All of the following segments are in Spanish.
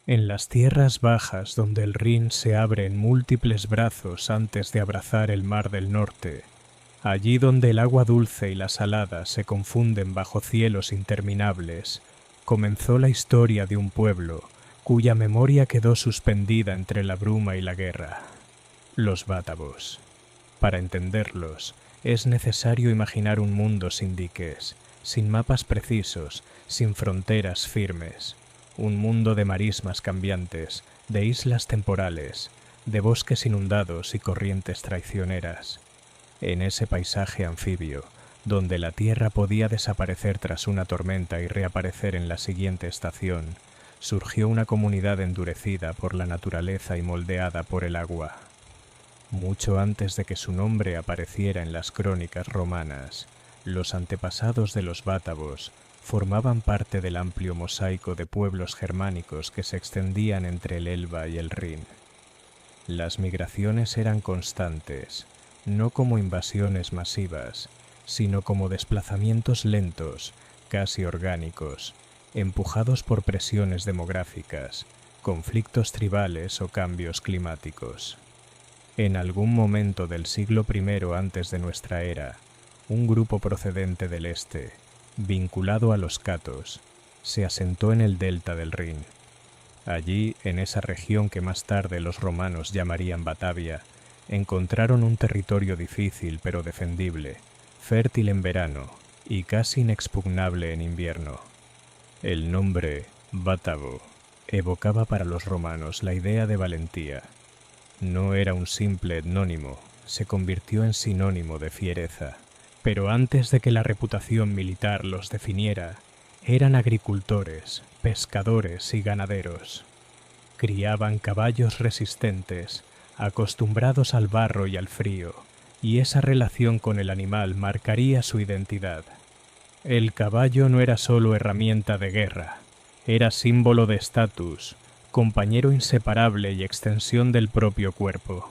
En las tierras bajas donde el Rin se abre en múltiples brazos antes de abrazar el mar del norte, allí donde el agua dulce y la salada se confunden bajo cielos interminables, comenzó la historia de un pueblo cuya memoria quedó suspendida entre la bruma y la guerra. Los bátavos. Para entenderlos, es necesario imaginar un mundo sin diques, sin mapas precisos, sin fronteras firmes. Un mundo de marismas cambiantes, de islas temporales, de bosques inundados y corrientes traicioneras. En ese paisaje anfibio, donde la tierra podía desaparecer tras una tormenta y reaparecer en la siguiente estación, surgió una comunidad endurecida por la naturaleza y moldeada por el agua. Mucho antes de que su nombre apareciera en las crónicas romanas, los antepasados de los bátavos formaban parte del amplio mosaico de pueblos germánicos que se extendían entre el Elba y el Rin. Las migraciones eran constantes, no como invasiones masivas, sino como desplazamientos lentos, casi orgánicos, empujados por presiones demográficas, conflictos tribales o cambios climáticos. En algún momento del siglo I antes de nuestra era, un grupo procedente del este, vinculado a los catos, se asentó en el delta del Rin. Allí, en esa región que más tarde los romanos llamarían Batavia, encontraron un territorio difícil pero defendible, fértil en verano y casi inexpugnable en invierno. El nombre bátavo evocaba para los romanos la idea de valentía. No era un simple etnónimo, se convirtió en sinónimo de fiereza. Pero antes de que la reputación militar los definiera, eran agricultores, pescadores y ganaderos. Criaban caballos resistentes, acostumbrados al barro y al frío, y esa relación con el animal marcaría su identidad. El caballo no era solo herramienta de guerra, era símbolo de estatus, compañero inseparable y extensión del propio cuerpo.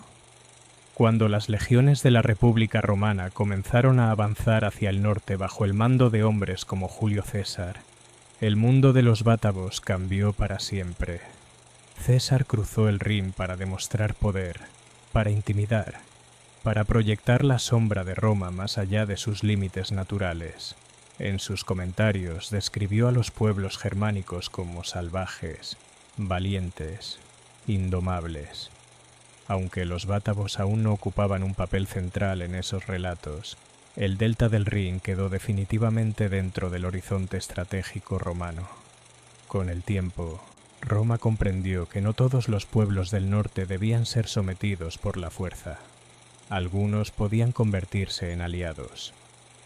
Cuando las legiones de la República Romana comenzaron a avanzar hacia el norte bajo el mando de hombres como Julio César, el mundo de los bátavos cambió para siempre. César cruzó el Rin para demostrar poder, para intimidar, para proyectar la sombra de Roma más allá de sus límites naturales. En sus comentarios describió a los pueblos germánicos como salvajes, valientes, indomables. Aunque los bátavos aún no ocupaban un papel central en esos relatos, el delta del Rin quedó definitivamente dentro del horizonte estratégico romano. Con el tiempo, Roma comprendió que no todos los pueblos del norte debían ser sometidos por la fuerza. Algunos podían convertirse en aliados,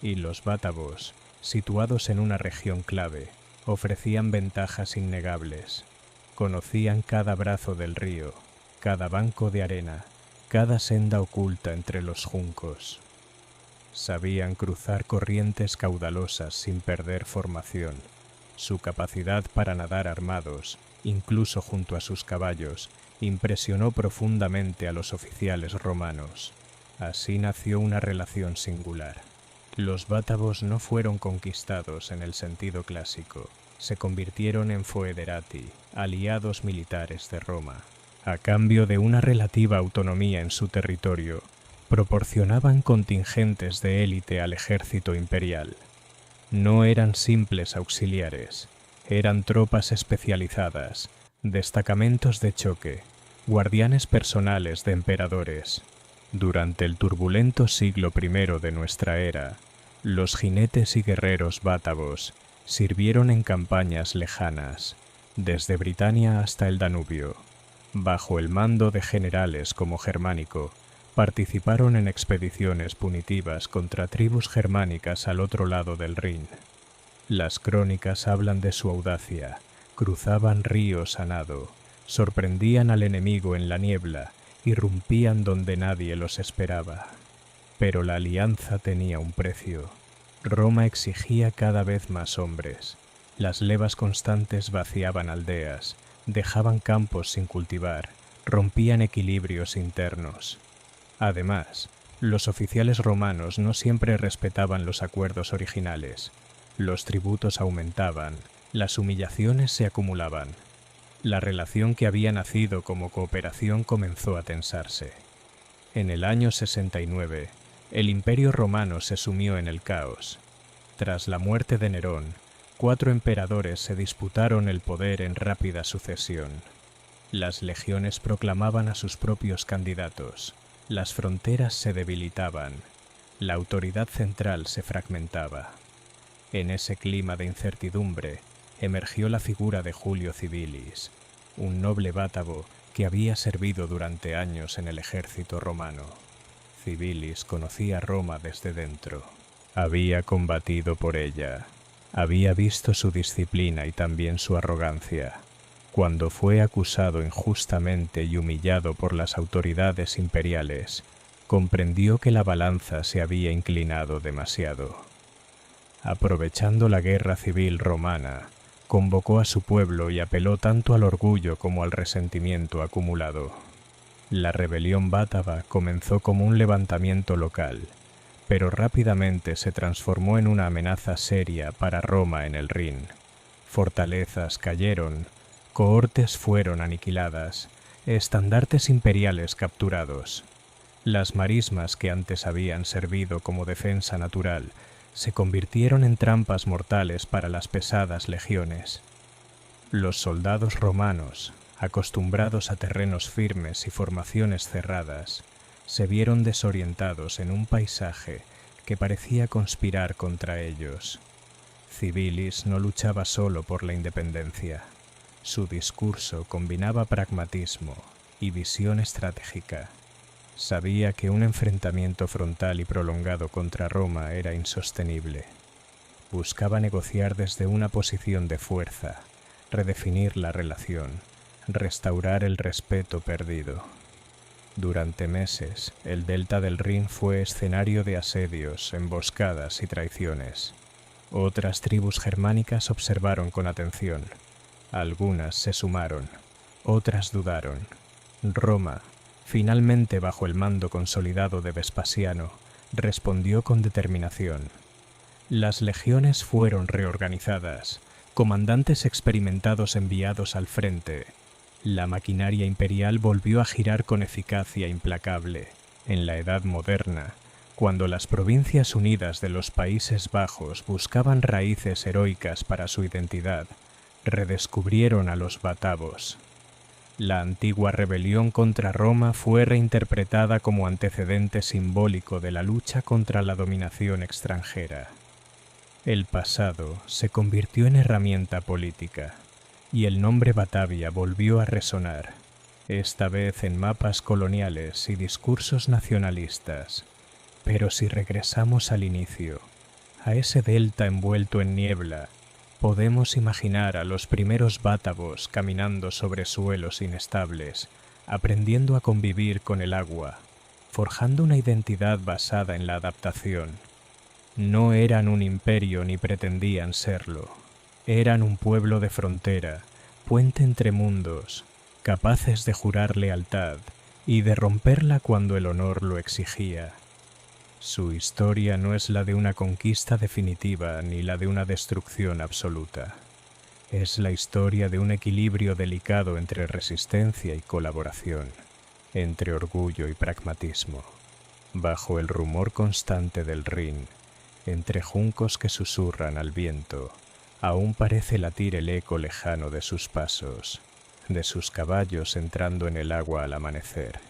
y los bátavos, situados en una región clave, ofrecían ventajas innegables. Conocían cada brazo del río, cada banco de arena, cada senda oculta entre los juncos. Sabían cruzar corrientes caudalosas sin perder formación. Su capacidad para nadar armados, incluso junto a sus caballos, impresionó profundamente a los oficiales romanos. Así nació una relación singular. Los bátavos no fueron conquistados en el sentido clásico, se convirtieron en foederati, aliados militares de Roma. A cambio de una relativa autonomía en su territorio, proporcionaban contingentes de élite al ejército imperial. No eran simples auxiliares, eran tropas especializadas, destacamentos de choque, guardianes personales de emperadores. Durante el turbulento siglo I de nuestra era, los jinetes y guerreros bátavos sirvieron en campañas lejanas, desde Britania hasta el Danubio. Bajo el mando de generales como Germánico, participaron en expediciones punitivas contra tribus germánicas al otro lado del Rin. Las crónicas hablan de su audacia, cruzaban ríos a nado, sorprendían al enemigo en la niebla, irrumpían donde nadie los esperaba. Pero la alianza tenía un precio. Roma exigía cada vez más hombres. Las levas constantes vaciaban aldeas, dejaban campos sin cultivar, rompían equilibrios internos. Además, los oficiales romanos no siempre respetaban los acuerdos originales. Los tributos aumentaban, las humillaciones se acumulaban. La relación que había nacido como cooperación comenzó a tensarse. En el año 69, el Imperio romano se sumió en el caos. Tras la muerte de Nerón, 4 emperadores se disputaron el poder en rápida sucesión. Las legiones proclamaban a sus propios candidatos, las fronteras se debilitaban, la autoridad central se fragmentaba. En ese clima de incertidumbre, emergió la figura de Julio Civilis, un noble bátavo que había servido durante años en el ejército romano. Civilis conocía Roma desde dentro. Había combatido por ella. Había visto su disciplina y también su arrogancia. Cuando fue acusado injustamente y humillado por las autoridades imperiales, comprendió que la balanza se había inclinado demasiado. Aprovechando la guerra civil romana, convocó a su pueblo y apeló tanto al orgullo como al resentimiento acumulado. La rebelión bátava comenzó como un levantamiento local, pero rápidamente se transformó en una amenaza seria para Roma en el Rin. Fortalezas cayeron, cohortes fueron aniquiladas, estandartes imperiales capturados. Las marismas que antes habían servido como defensa natural se convirtieron en trampas mortales para las pesadas legiones. Los soldados romanos, acostumbrados a terrenos firmes y formaciones cerradas, se vieron desorientados en un paisaje que parecía conspirar contra ellos. Civilis no luchaba solo por la independencia. Su discurso combinaba pragmatismo y visión estratégica. Sabía que un enfrentamiento frontal y prolongado contra Roma era insostenible. Buscaba negociar desde una posición de fuerza, redefinir la relación, restaurar el respeto perdido. Durante meses, el delta del Rin fue escenario de asedios, emboscadas y traiciones. Otras tribus germánicas observaron con atención. Algunas se sumaron, otras dudaron. Roma, finalmente bajo el mando consolidado de Vespasiano, respondió con determinación. Las legiones fueron reorganizadas, comandantes experimentados enviados al frente. La maquinaria imperial volvió a girar con eficacia implacable. En la Edad Moderna, cuando las Provincias Unidas de los Países Bajos buscaban raíces heroicas para su identidad, redescubrieron a los bátavos. La antigua rebelión contra Roma fue reinterpretada como antecedente simbólico de la lucha contra la dominación extranjera. El pasado se convirtió en herramienta política, y el nombre Batavia volvió a resonar, esta vez en mapas coloniales y discursos nacionalistas. Pero si regresamos al inicio, a ese delta envuelto en niebla, podemos imaginar a los primeros bátavos caminando sobre suelos inestables, aprendiendo a convivir con el agua, forjando una identidad basada en la adaptación. No eran un imperio ni pretendían serlo. Eran un pueblo de frontera, puente entre mundos, capaces de jurar lealtad y de romperla cuando el honor lo exigía. Su historia no es la de una conquista definitiva ni la de una destrucción absoluta. Es la historia de un equilibrio delicado entre resistencia y colaboración, entre orgullo y pragmatismo. Bajo el rumor constante del Rin, entre juncos que susurran al viento, aún parece latir el eco lejano de sus pasos, de sus caballos entrando en el agua al amanecer,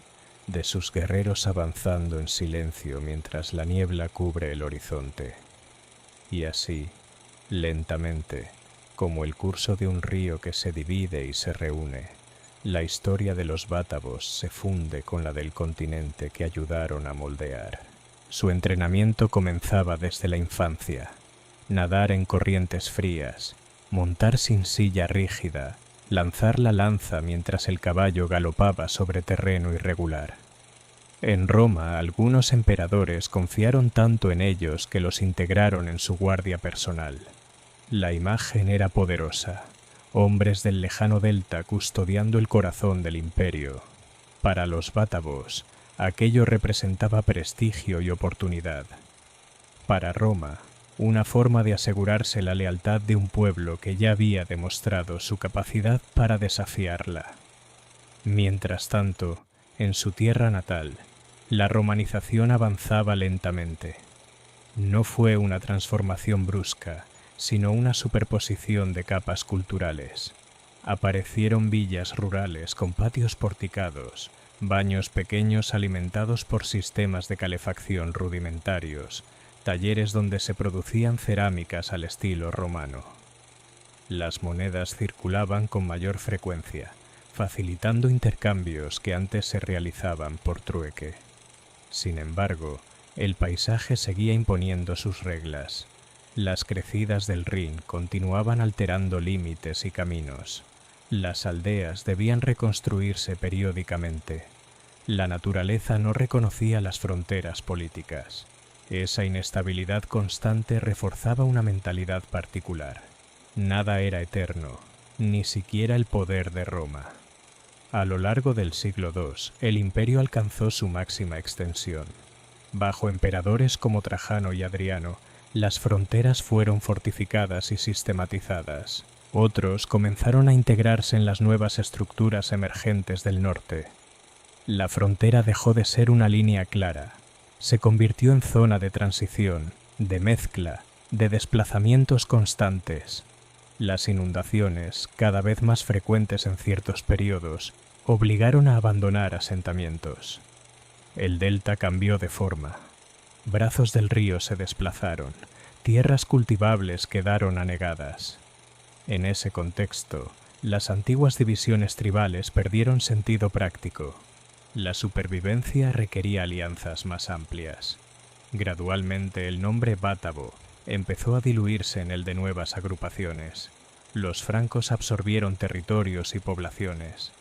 de sus guerreros avanzando en silencio mientras la niebla cubre el horizonte. Y así, lentamente, como el curso de un río que se divide y se reúne, la historia de los bátavos se funde con la del continente que ayudaron a moldear. Su entrenamiento comenzaba desde la infancia. Nadar en corrientes frías, montar sin silla rígida, lanzar la lanza mientras el caballo galopaba sobre terreno irregular. En Roma, algunos emperadores confiaron tanto en ellos que los integraron en su guardia personal. La imagen era poderosa, hombres del lejano delta custodiando el corazón del imperio. Para los bátavos, aquello representaba prestigio y oportunidad. Para Roma, una forma de asegurarse la lealtad de un pueblo que ya había demostrado su capacidad para desafiarla. Mientras tanto, en su tierra natal, la romanización avanzaba lentamente. No fue una transformación brusca, sino una superposición de capas culturales. Aparecieron villas rurales con patios porticados, baños pequeños alimentados por sistemas de calefacción rudimentarios, talleres donde se producían cerámicas al estilo romano. Las monedas circulaban con mayor frecuencia, facilitando intercambios que antes se realizaban por trueque. Sin embargo, el paisaje seguía imponiendo sus reglas. Las crecidas del Rin continuaban alterando límites y caminos. Las aldeas debían reconstruirse periódicamente. La naturaleza no reconocía las fronteras políticas. Esa inestabilidad constante reforzaba una mentalidad particular. Nada era eterno, ni siquiera el poder de Roma. A lo largo del siglo II, el imperio alcanzó su máxima extensión. Bajo emperadores como Trajano y Adriano, las fronteras fueron fortificadas y sistematizadas. Otros comenzaron a integrarse en las nuevas estructuras emergentes del norte. La frontera dejó de ser una línea clara. Se convirtió en zona de transición, de mezcla, de desplazamientos constantes. Las inundaciones, cada vez más frecuentes en ciertos periodos, obligaron a abandonar asentamientos. El delta cambió de forma. Brazos del río se desplazaron, tierras cultivables quedaron anegadas. En ese contexto, las antiguas divisiones tribales perdieron sentido práctico. La supervivencia requería alianzas más amplias. Gradualmente el nombre bátavo empezó a diluirse en el de nuevas agrupaciones. Los francos absorbieron territorios y poblaciones.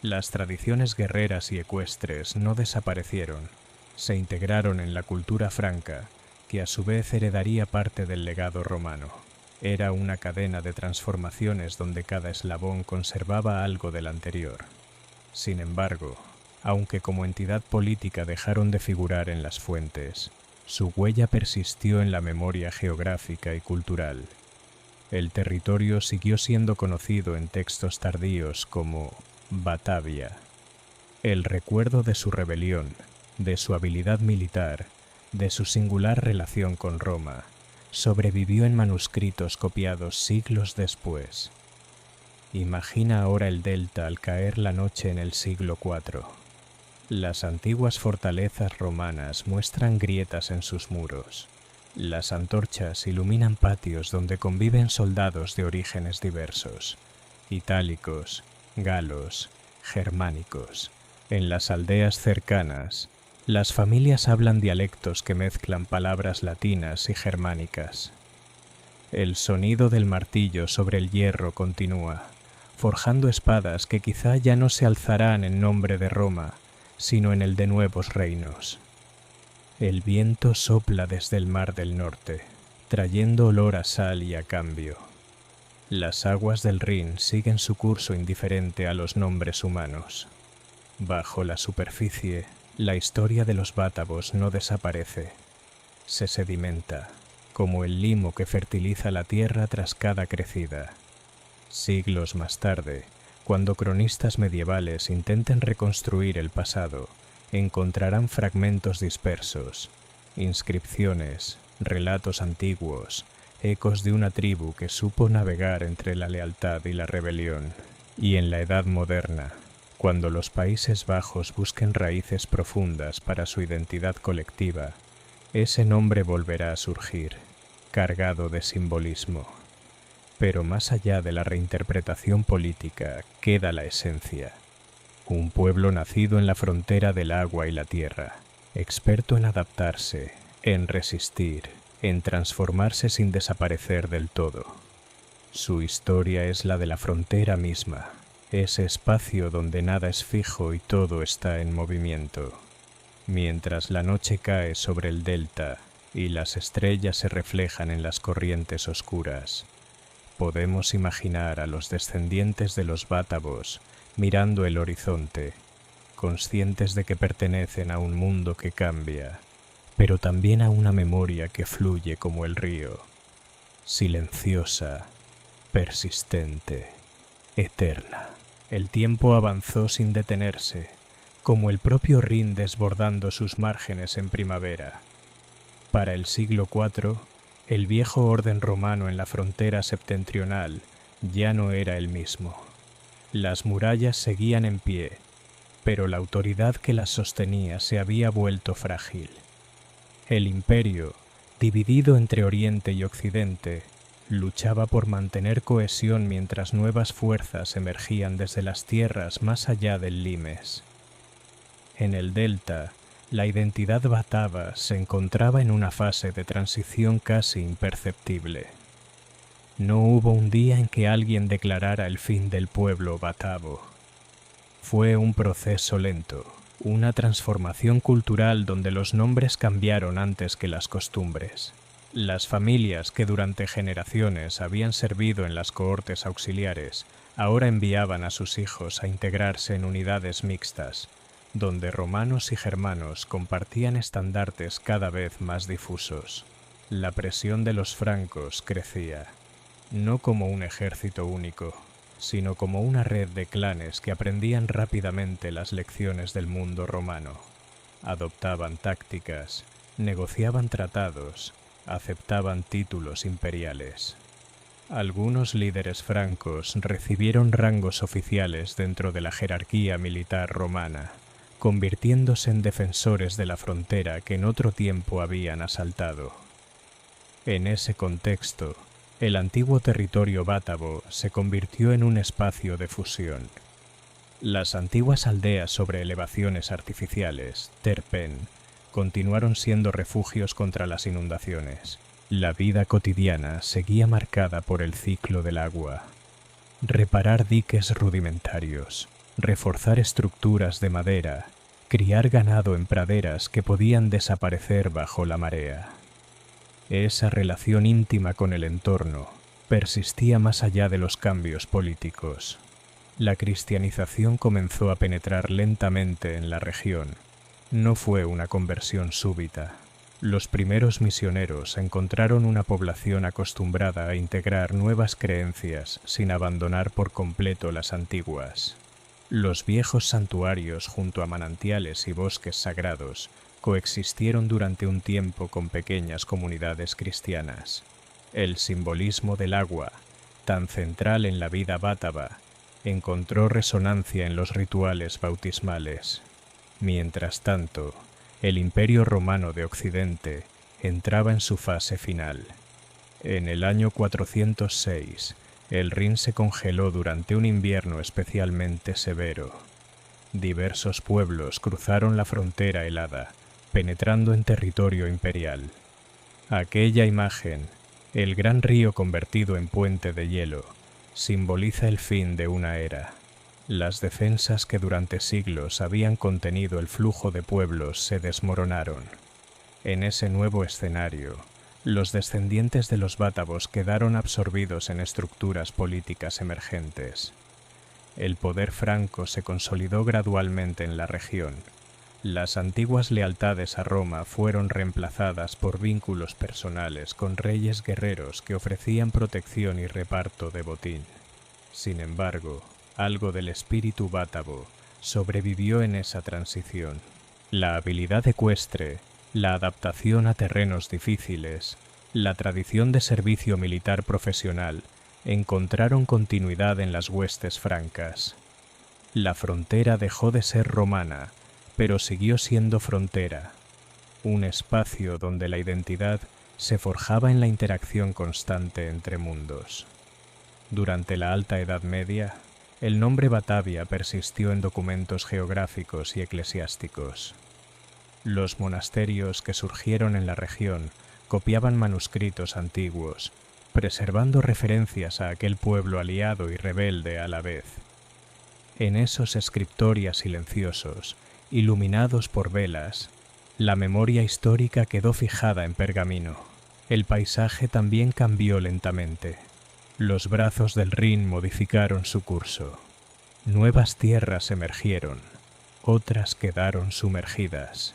Las tradiciones guerreras y ecuestres no desaparecieron. Se integraron en la cultura franca, que a su vez heredaría parte del legado romano. Era una cadena de transformaciones donde cada eslabón conservaba algo del anterior. Sin embargo, aunque como entidad política dejaron de figurar en las fuentes, su huella persistió en la memoria geográfica y cultural. El territorio siguió siendo conocido en textos tardíos como Batavia. El recuerdo de su rebelión, de su habilidad militar, de su singular relación con Roma, sobrevivió en manuscritos copiados siglos después. Imagina ahora el delta al caer la noche en el siglo IV. Las antiguas fortalezas romanas muestran grietas en sus muros. Las antorchas iluminan patios donde conviven soldados de orígenes diversos: itálicos, galos, germánicos. En las aldeas cercanas, las familias hablan dialectos que mezclan palabras latinas y germánicas. El sonido del martillo sobre el hierro continúa, forjando espadas que quizá ya no se alzarán en nombre de Roma, sino en el de nuevos reinos. El viento sopla desde el mar del norte, trayendo olor a sal y a cambio. Las aguas del Rin siguen su curso indiferente a los nombres humanos. Bajo la superficie, la historia de los bátavos no desaparece. Se sedimenta, como el limo que fertiliza la tierra tras cada crecida. Siglos más tarde, cuando cronistas medievales intenten reconstruir el pasado, encontrarán fragmentos dispersos, inscripciones, relatos antiguos, ecos de una tribu que supo navegar entre la lealtad y la rebelión. Y en la Edad Moderna, cuando los Países Bajos busquen raíces profundas para su identidad colectiva, ese nombre volverá a surgir, cargado de simbolismo. Pero más allá de la reinterpretación política queda la esencia. Un pueblo nacido en la frontera del agua y la tierra, experto en adaptarse, en resistir, en transformarse sin desaparecer del todo. Su historia es la de la frontera misma, ese espacio donde nada es fijo y todo está en movimiento. Mientras la noche cae sobre el delta y las estrellas se reflejan en las corrientes oscuras, podemos imaginar a los descendientes de los bátavos mirando el horizonte, conscientes de que pertenecen a un mundo que cambia, pero también a una memoria que fluye como el río, silenciosa, persistente, eterna. El tiempo avanzó sin detenerse, como el propio Rin desbordando sus márgenes en primavera. Para el siglo IV, el viejo orden romano en la frontera septentrional ya no era el mismo. Las murallas seguían en pie, pero la autoridad que las sostenía se había vuelto frágil. El imperio, dividido entre Oriente y Occidente, luchaba por mantener cohesión mientras nuevas fuerzas emergían desde las tierras más allá del limes. En el delta, la identidad bátava se encontraba en una fase de transición casi imperceptible. No hubo un día en que alguien declarara el fin del pueblo bátavo. Fue un proceso lento, una transformación cultural donde los nombres cambiaron antes que las costumbres. Las familias que durante generaciones habían servido en las cohortes auxiliares ahora enviaban a sus hijos a integrarse en unidades mixtas, donde romanos y germanos compartían estandartes cada vez más difusos. La presión de los francos crecía, no como un ejército único, sino como una red de clanes que aprendían rápidamente las lecciones del mundo romano. Adoptaban tácticas, negociaban tratados, aceptaban títulos imperiales. Algunos líderes francos recibieron rangos oficiales dentro de la jerarquía militar romana, convirtiéndose en defensores de la frontera que en otro tiempo habían asaltado. En ese contexto, el antiguo territorio bátavo se convirtió en un espacio de fusión. Las antiguas aldeas sobre elevaciones artificiales, Terpen, continuaron siendo refugios contra las inundaciones. La vida cotidiana seguía marcada por el ciclo del agua. Reparar diques rudimentarios, reforzar estructuras de madera, criar ganado en praderas que podían desaparecer bajo la marea. Esa relación íntima con el entorno persistía más allá de los cambios políticos. La cristianización comenzó a penetrar lentamente en la región. No fue una conversión súbita. Los primeros misioneros encontraron una población acostumbrada a integrar nuevas creencias sin abandonar por completo las antiguas. Los viejos santuarios junto a manantiales y bosques sagrados coexistieron durante un tiempo con pequeñas comunidades cristianas. El simbolismo del agua, tan central en la vida bátava, encontró resonancia en los rituales bautismales. Mientras tanto, el Imperio Romano de Occidente entraba en su fase final. En el año 406, el Rin se congeló durante un invierno especialmente severo. Diversos pueblos cruzaron la frontera helada, penetrando en territorio imperial. Aquella imagen, el gran río convertido en puente de hielo, simboliza el fin de una era. Las defensas que durante siglos habían contenido el flujo de pueblos se desmoronaron. En ese nuevo escenario, los descendientes de los bátavos quedaron absorbidos en estructuras políticas emergentes. El poder franco se consolidó gradualmente en la región. Las antiguas lealtades a Roma fueron reemplazadas por vínculos personales con reyes guerreros que ofrecían protección y reparto de botín. Sin embargo, algo del espíritu bátavo sobrevivió en esa transición. La habilidad ecuestre, la adaptación a terrenos difíciles, la tradición de servicio militar profesional encontraron continuidad en las huestes francas. La frontera dejó de ser romana, pero siguió siendo frontera, un espacio donde la identidad se forjaba en la interacción constante entre mundos. Durante la Alta Edad Media, el nombre Batavia persistió en documentos geográficos y eclesiásticos. Los monasterios que surgieron en la región copiaban manuscritos antiguos, preservando referencias a aquel pueblo aliado y rebelde a la vez. En esos scriptoria silenciosos, iluminados por velas, la memoria histórica quedó fijada en pergamino. El paisaje también cambió lentamente. Los brazos del Rin modificaron su curso. Nuevas tierras emergieron, otras quedaron sumergidas.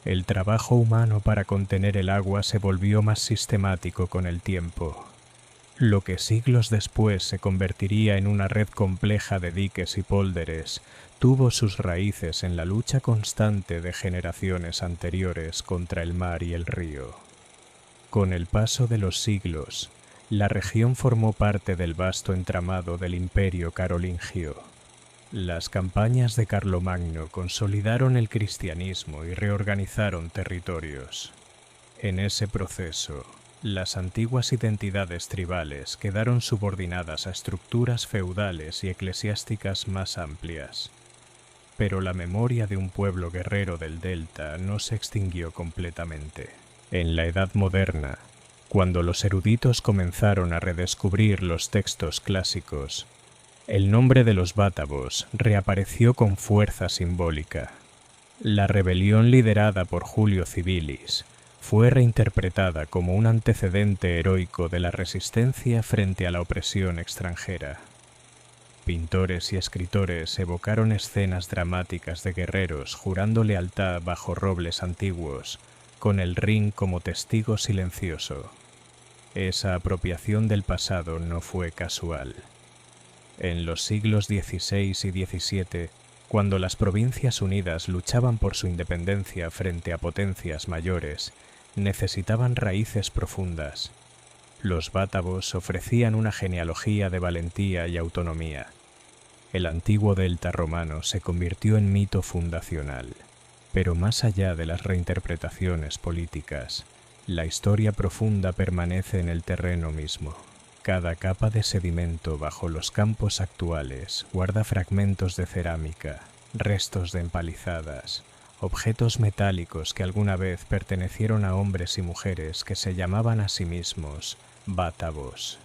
El trabajo humano para contener el agua se volvió más sistemático con el tiempo. Lo que siglos después se convertiría en una red compleja de diques y pólderes tuvo sus raíces en la lucha constante de generaciones anteriores contra el mar y el río. Con el paso de los siglos, la región formó parte del vasto entramado del Imperio carolingio. Las campañas de Carlomagno consolidaron el cristianismo y reorganizaron territorios. En ese proceso, las antiguas identidades tribales quedaron subordinadas a estructuras feudales y eclesiásticas más amplias. Pero la memoria de un pueblo guerrero del delta no se extinguió completamente. En la Edad Moderna, cuando los eruditos comenzaron a redescubrir los textos clásicos, el nombre de los bátavos reapareció con fuerza simbólica. La rebelión liderada por Julio Civilis fue reinterpretada como un antecedente heroico de la resistencia frente a la opresión extranjera. Pintores y escritores evocaron escenas dramáticas de guerreros jurando lealtad bajo robles antiguos, con el Rin como testigo silencioso. Esa apropiación del pasado no fue casual. En los siglos XVI y XVII, cuando las Provincias Unidas luchaban por su independencia frente a potencias mayores, necesitaban raíces profundas. Los bátavos ofrecían una genealogía de valentía y autonomía. El antiguo delta romano se convirtió en mito fundacional. Pero más allá de las reinterpretaciones políticas, la historia profunda permanece en el terreno mismo. Cada capa de sedimento bajo los campos actuales guarda fragmentos de cerámica, restos de empalizadas, objetos metálicos que alguna vez pertenecieron a hombres y mujeres que se llamaban a sí mismos bátavos.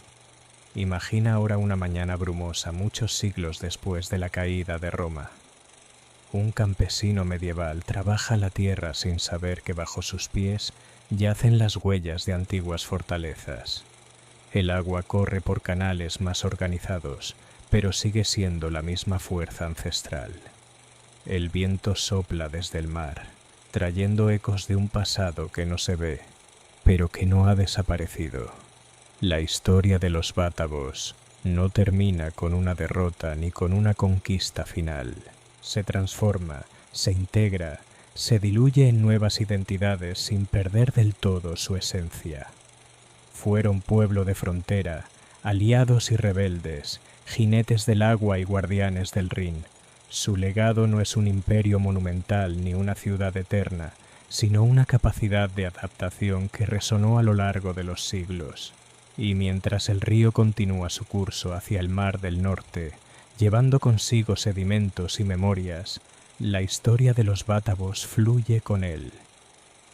Imagina ahora una mañana brumosa muchos siglos después de la caída de Roma. Un campesino medieval trabaja la tierra sin saber que bajo sus pies yacen las huellas de antiguas fortalezas. El agua corre por canales más organizados, pero sigue siendo la misma fuerza ancestral. El viento sopla desde el mar, trayendo ecos de un pasado que no se ve, pero que no ha desaparecido. La historia de los bátavos no termina con una derrota ni con una conquista final. Se transforma, se integra, se diluye en nuevas identidades sin perder del todo su esencia. Fueron pueblo de frontera, aliados y rebeldes, jinetes del agua y guardianes del Rin. Su legado no es un imperio monumental ni una ciudad eterna, sino una capacidad de adaptación que resonó a lo largo de los siglos. Y mientras el río continúa su curso hacia el mar del norte, llevando consigo sedimentos y memorias, la historia de los bátavos fluye con él.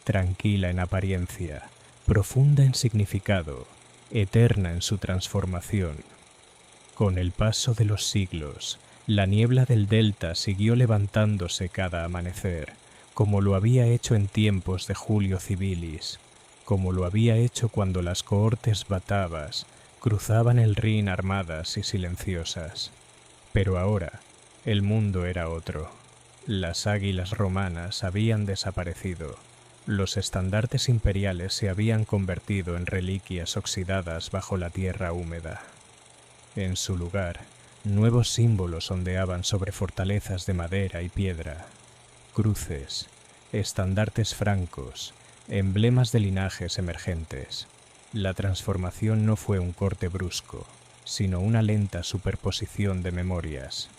Tranquila en apariencia, profunda en significado, eterna en su transformación. Con el paso de los siglos, la niebla del delta siguió levantándose cada amanecer, como lo había hecho en tiempos de Julio Civilis, como lo había hecho cuando las cohortes batavas cruzaban el Rin armadas y silenciosas. Pero ahora, el mundo era otro. Las águilas romanas habían desaparecido. Los estandartes imperiales se habían convertido en reliquias oxidadas bajo la tierra húmeda. En su lugar, nuevos símbolos ondeaban sobre fortalezas de madera y piedra. Cruces, estandartes francos, emblemas de linajes emergentes. La transformación no fue un corte brusco, sino una lenta superposición de memorias.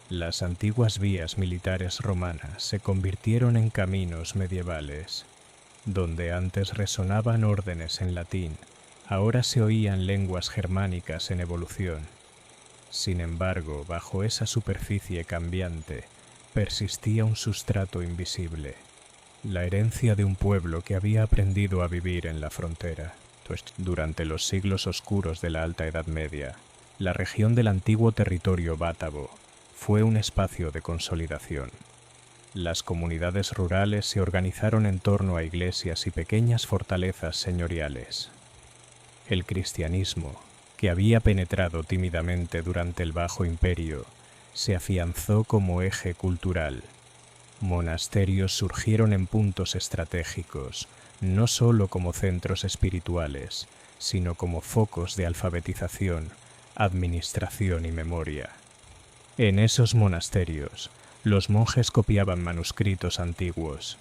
Las antiguas vías militares romanas se convirtieron en caminos medievales. Donde antes resonaban órdenes en latín, ahora se oían lenguas germánicas en evolución. Sin embargo, bajo esa superficie cambiante, persistía un sustrato invisible, la herencia de un pueblo que había aprendido a vivir en la frontera. Durante los siglos oscuros de la Alta Edad Media, la región del antiguo territorio bátavo fue un espacio de consolidación. Las comunidades rurales se organizaron en torno a iglesias y pequeñas fortalezas señoriales. El cristianismo, que había penetrado tímidamente durante el Bajo Imperio, se afianzó como eje cultural. Monasterios surgieron en puntos estratégicos, no solo como centros espirituales, sino como focos de alfabetización, administración y memoria. En esos monasterios, los monjes copiaban manuscritos antiguos.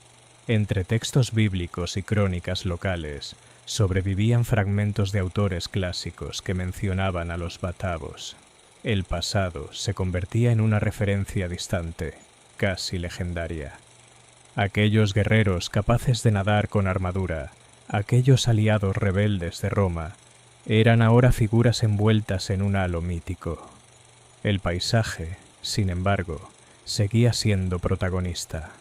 Entre textos bíblicos y crónicas locales, sobrevivían fragmentos de autores clásicos que mencionaban a los bátavos. El pasado se convertía en una referencia distante, casi legendaria. Aquellos guerreros capaces de nadar con armadura, aquellos aliados rebeldes de Roma, eran ahora figuras envueltas en un halo mítico. El paisaje, sin embargo, seguía siendo protagonista.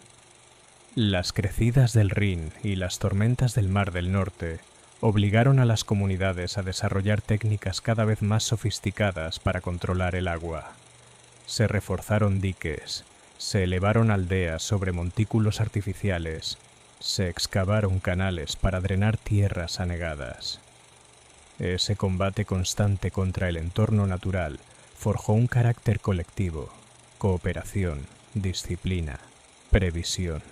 Las crecidas del Rin y las tormentas del Mar del Norte obligaron a las comunidades a desarrollar técnicas cada vez más sofisticadas para controlar el agua. Se reforzaron diques, se elevaron aldeas sobre montículos artificiales, se excavaron canales para drenar tierras anegadas. Ese combate constante contra el entorno natural forjó un carácter colectivo, cooperación, disciplina, previsión.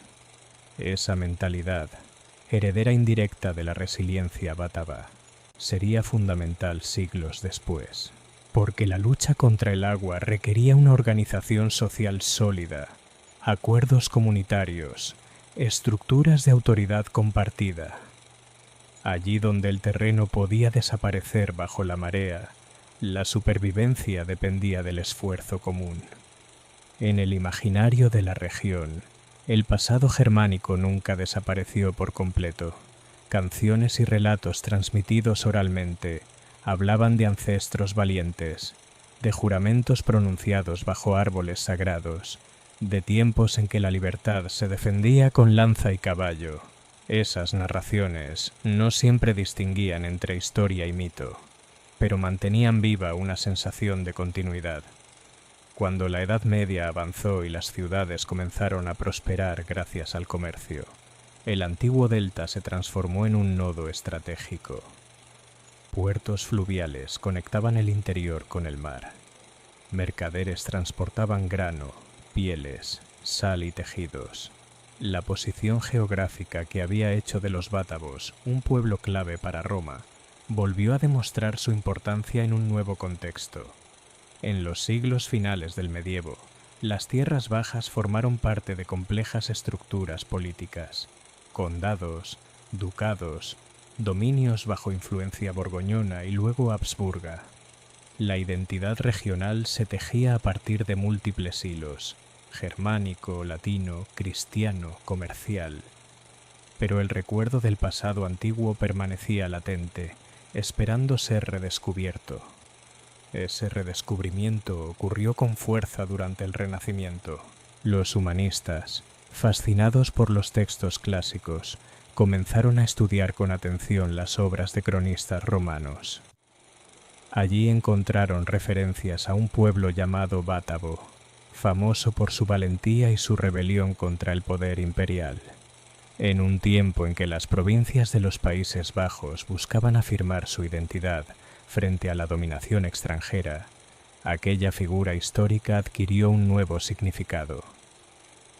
Esa mentalidad, heredera indirecta de la resiliencia bátava, sería fundamental siglos después, porque la lucha contra el agua requería una organización social sólida, acuerdos comunitarios, estructuras de autoridad compartida. Allí donde el terreno podía desaparecer bajo la marea, la supervivencia dependía del esfuerzo común. En el imaginario de la región, el pasado germánico nunca desapareció por completo. Canciones y relatos transmitidos oralmente hablaban de ancestros valientes, de juramentos pronunciados bajo árboles sagrados, de tiempos en que la libertad se defendía con lanza y caballo. Esas narraciones no siempre distinguían entre historia y mito, pero mantenían viva una sensación de continuidad. Cuando la Edad Media avanzó y las ciudades comenzaron a prosperar gracias al comercio, el antiguo delta se transformó en un nodo estratégico. Puertos fluviales conectaban el interior con el mar. Mercaderes transportaban grano, pieles, sal y tejidos. La posición geográfica que había hecho de los bátavos un pueblo clave para Roma volvió a demostrar su importancia en un nuevo contexto. En los siglos finales del medievo, las tierras bajas formaron parte de complejas estructuras políticas, condados, ducados, dominios bajo influencia borgoñona y luego habsburga. La identidad regional se tejía a partir de múltiples hilos, germánico, latino, cristiano, comercial. Pero el recuerdo del pasado antiguo permanecía latente, esperando ser redescubierto. Ese redescubrimiento ocurrió con fuerza durante el Renacimiento. Los humanistas, fascinados por los textos clásicos, comenzaron a estudiar con atención las obras de cronistas romanos. Allí encontraron referencias a un pueblo llamado bátavo, famoso por su valentía y su rebelión contra el poder imperial. En un tiempo en que las provincias de los Países Bajos buscaban afirmar su identidad frente a la dominación extranjera, aquella figura histórica adquirió un nuevo significado.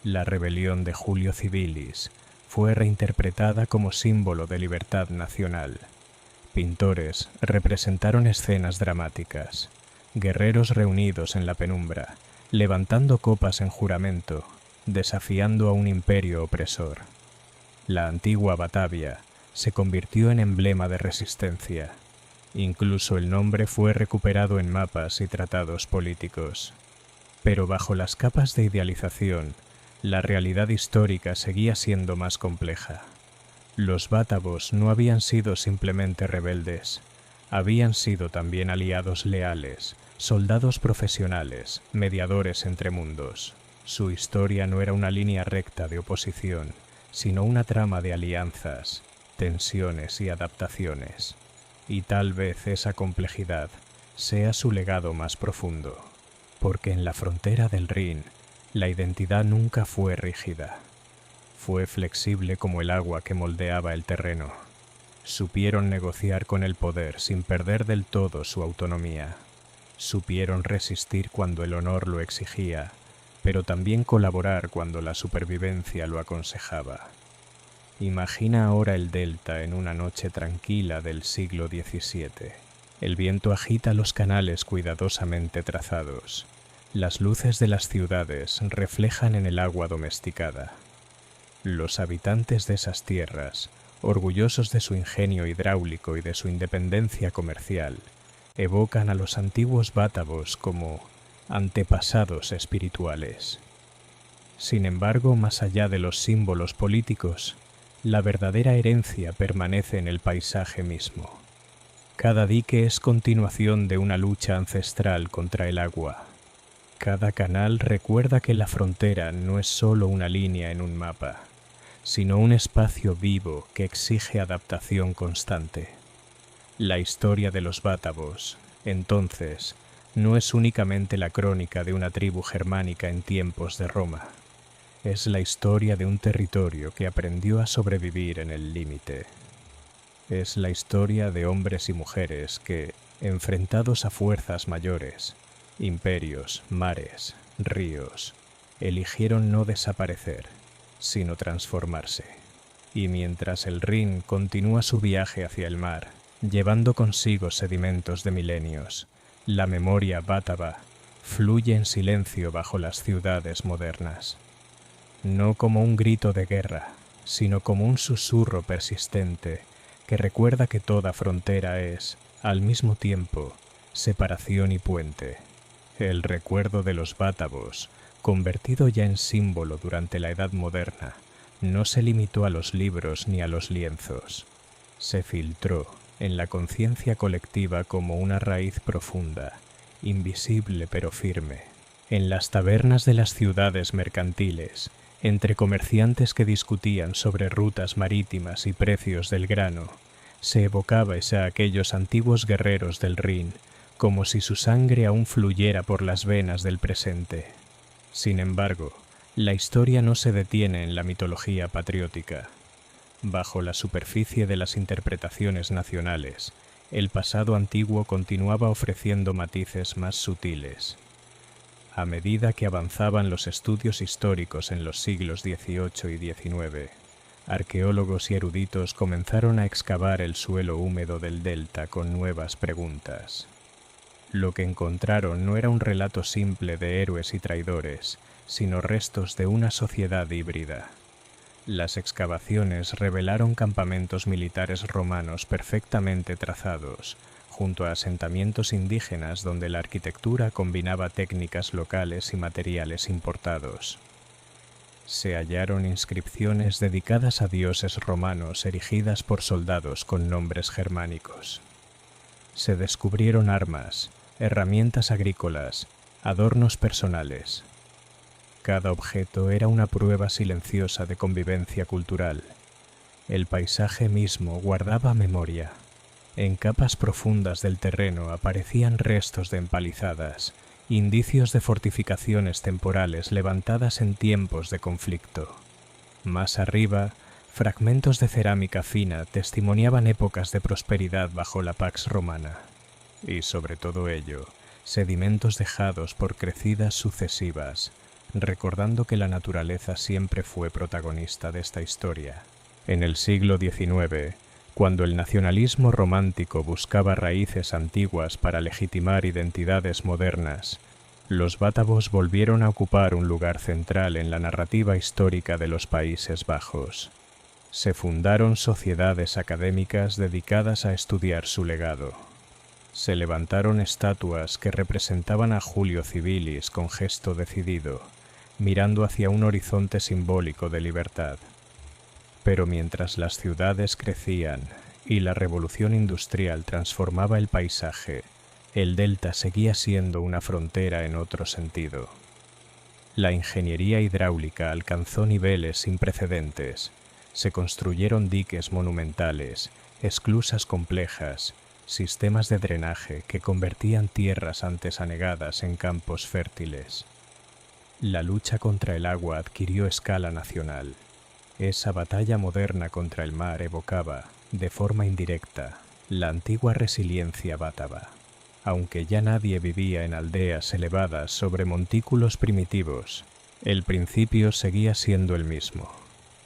La rebelión de Julio Civilis fue reinterpretada como símbolo de libertad nacional. Pintores representaron escenas dramáticas, guerreros reunidos en la penumbra, levantando copas en juramento, desafiando a un imperio opresor. La antigua Batavia se convirtió en emblema de resistencia. Incluso el nombre fue recuperado en mapas y tratados políticos. Pero bajo las capas de idealización, la realidad histórica seguía siendo más compleja. Los bátavos no habían sido simplemente rebeldes, habían sido también aliados leales, soldados profesionales, mediadores entre mundos. Su historia no era una línea recta de oposición, sino una trama de alianzas, tensiones y adaptaciones. Y tal vez esa complejidad sea su legado más profundo, porque en la frontera del Rin, la identidad nunca fue rígida. Fue flexible como el agua que moldeaba el terreno. Supieron negociar con el poder sin perder del todo su autonomía. Supieron resistir cuando el honor lo exigía, pero también colaborar cuando la supervivencia lo aconsejaba. Imagina ahora el delta en una noche tranquila del siglo XVII. El viento agita los canales cuidadosamente trazados. Las luces de las ciudades reflejan en el agua domesticada. Los habitantes de esas tierras, orgullosos de su ingenio hidráulico y de su independencia comercial, evocan a los antiguos bátavos como antepasados espirituales. Sin embargo, más allá de los símbolos políticos, la verdadera herencia permanece en el paisaje mismo. Cada dique es continuación de una lucha ancestral contra el agua. Cada canal recuerda que la frontera no es solo una línea en un mapa, sino un espacio vivo que exige adaptación constante. La historia de los bátavos, entonces, no es únicamente la crónica de una tribu germánica en tiempos de Roma. Es la historia de un territorio que aprendió a sobrevivir en el límite. Es la historia de hombres y mujeres que, enfrentados a fuerzas mayores, imperios, mares, ríos, eligieron no desaparecer, sino transformarse. Y mientras el Rin continúa su viaje hacia el mar, llevando consigo sedimentos de milenios, la memoria bátava fluye en silencio bajo las ciudades modernas. No como un grito de guerra, sino como un susurro persistente que recuerda que toda frontera es, al mismo tiempo, separación y puente. El recuerdo de los bátavos, convertido ya en símbolo durante la Edad Moderna, no se limitó a los libros ni a los lienzos. Se filtró en la conciencia colectiva como una raíz profunda, invisible pero firme. En las tabernas de las ciudades mercantiles, entre comerciantes que discutían sobre rutas marítimas y precios del grano, se evocabais a aquellos antiguos guerreros del Rin, como si su sangre aún fluyera por las venas del presente. Sin embargo, la historia no se detiene en la mitología patriótica. Bajo la superficie de las interpretaciones nacionales, el pasado antiguo continuaba ofreciendo matices más sutiles. A medida que avanzaban los estudios históricos en los siglos XVIII y XIX, arqueólogos y eruditos comenzaron a excavar el suelo húmedo del delta con nuevas preguntas. Lo que encontraron no era un relato simple de héroes y traidores, sino restos de una sociedad híbrida. Las excavaciones revelaron campamentos militares romanos perfectamente trazados, junto a asentamientos indígenas donde la arquitectura combinaba técnicas locales y materiales importados. Se hallaron inscripciones dedicadas a dioses romanos erigidas por soldados con nombres germánicos. Se descubrieron armas, herramientas agrícolas, adornos personales. Cada objeto era una prueba silenciosa de convivencia cultural. El paisaje mismo guardaba memoria. En capas profundas del terreno aparecían restos de empalizadas, indicios de fortificaciones temporales levantadas en tiempos de conflicto. Más arriba, fragmentos de cerámica fina testimoniaban épocas de prosperidad bajo la Pax Romana. Y sobre todo ello, sedimentos dejados por crecidas sucesivas, recordando que la naturaleza siempre fue protagonista de esta historia. En el siglo XIX, cuando el nacionalismo romántico buscaba raíces antiguas para legitimar identidades modernas, los bátavos volvieron a ocupar un lugar central en la narrativa histórica de los Países Bajos. Se fundaron sociedades académicas dedicadas a estudiar su legado. Se levantaron estatuas que representaban a Julio Civilis con gesto decidido, mirando hacia un horizonte simbólico de libertad. Pero mientras las ciudades crecían y la revolución industrial transformaba el paisaje, el delta seguía siendo una frontera en otro sentido. La ingeniería hidráulica alcanzó niveles sin precedentes. Se construyeron diques monumentales, esclusas complejas, sistemas de drenaje que convertían tierras antes anegadas en campos fértiles. La lucha contra el agua adquirió escala nacional. Esa batalla moderna contra el mar evocaba, de forma indirecta, la antigua resiliencia bátava. Aunque ya nadie vivía en aldeas elevadas sobre montículos primitivos, El principio seguía siendo el mismo: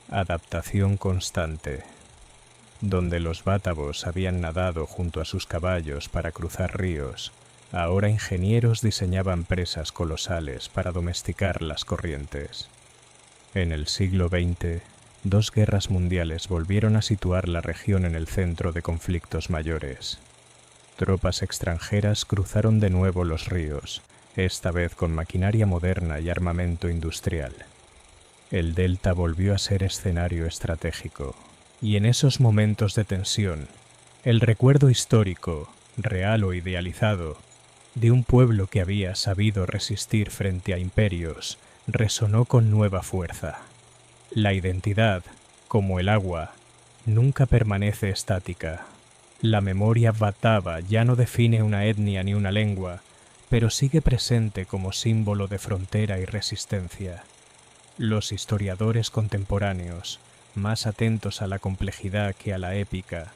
adaptación constante. Donde los bátavos habían nadado junto a sus caballos para cruzar ríos, ahora ingenieros diseñaban presas colosales para domesticar las corrientes. En el siglo XX, dos guerras mundiales volvieron a situar la región en el centro de conflictos mayores. Tropas extranjeras cruzaron de nuevo los ríos, esta vez con maquinaria moderna y armamento industrial. El delta volvió a ser escenario estratégico, y en esos momentos de tensión, el recuerdo histórico, real o idealizado, de un pueblo que había sabido resistir frente a imperios, resonó con nueva fuerza. La identidad, como el agua, nunca permanece estática. La memoria batava ya no define una etnia ni una lengua, pero sigue presente como símbolo de frontera y resistencia. Los historiadores contemporáneos, más atentos a la complejidad que a la épica,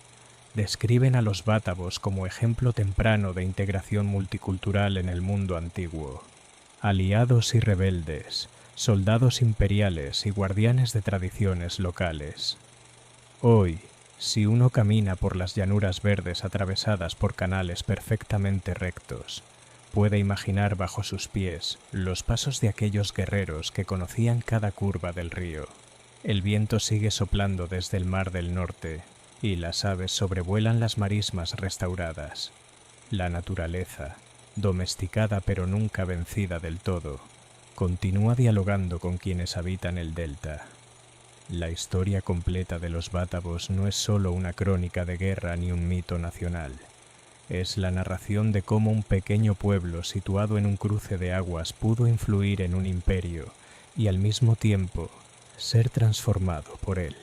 describen a los bátavos como ejemplo temprano de integración multicultural en el mundo antiguo. Aliados y rebeldes, soldados imperiales y guardianes de tradiciones locales. Hoy, si uno camina por las llanuras verdes atravesadas por canales perfectamente rectos, puede imaginar bajo sus pies los pasos de aquellos guerreros que conocían cada curva del río. El viento sigue soplando desde el mar del norte y las aves sobrevuelan las marismas restauradas. La naturaleza, domesticada pero nunca vencida del todo, continúa dialogando con quienes habitan el delta. La historia completa de los bátavos no es solo una crónica de guerra ni un mito nacional. Es la narración de cómo un pequeño pueblo situado en un cruce de aguas pudo influir en un imperio y al mismo tiempo ser transformado por él.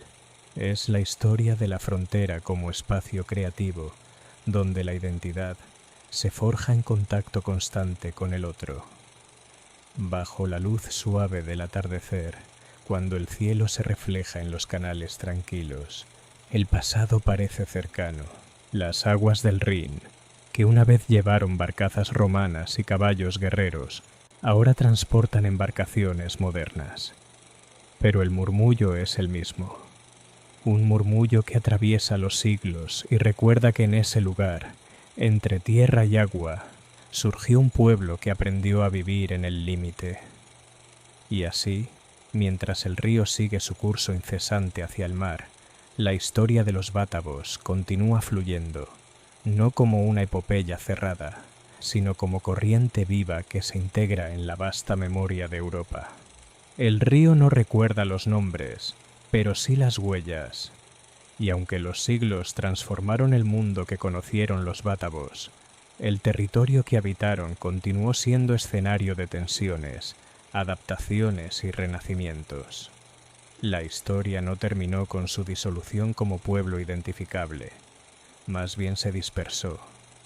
Es la historia de la frontera como espacio creativo, donde la identidad se forja en contacto constante con el otro. Bajo la luz suave del atardecer, cuando el cielo se refleja en los canales tranquilos, el pasado parece cercano. Las aguas del Rin, que una vez llevaron barcazas romanas y caballos guerreros, ahora transportan embarcaciones modernas. Pero el murmullo es el mismo. Un murmullo que atraviesa los siglos y recuerda que en ese lugar, entre tierra y agua, surgió un pueblo que aprendió a vivir en el límite. Y así, mientras el río sigue su curso incesante hacia el mar, la historia de los bátavos continúa fluyendo, no como una epopeya cerrada, sino como corriente viva que se integra en la vasta memoria de Europa. El río no recuerda los nombres, pero sí las huellas, y aunque los siglos transformaron el mundo que conocieron los bátavos, el territorio que habitaron continuó siendo escenario de tensiones, adaptaciones y renacimientos. La historia no terminó con su disolución como pueblo identificable, más bien se dispersó,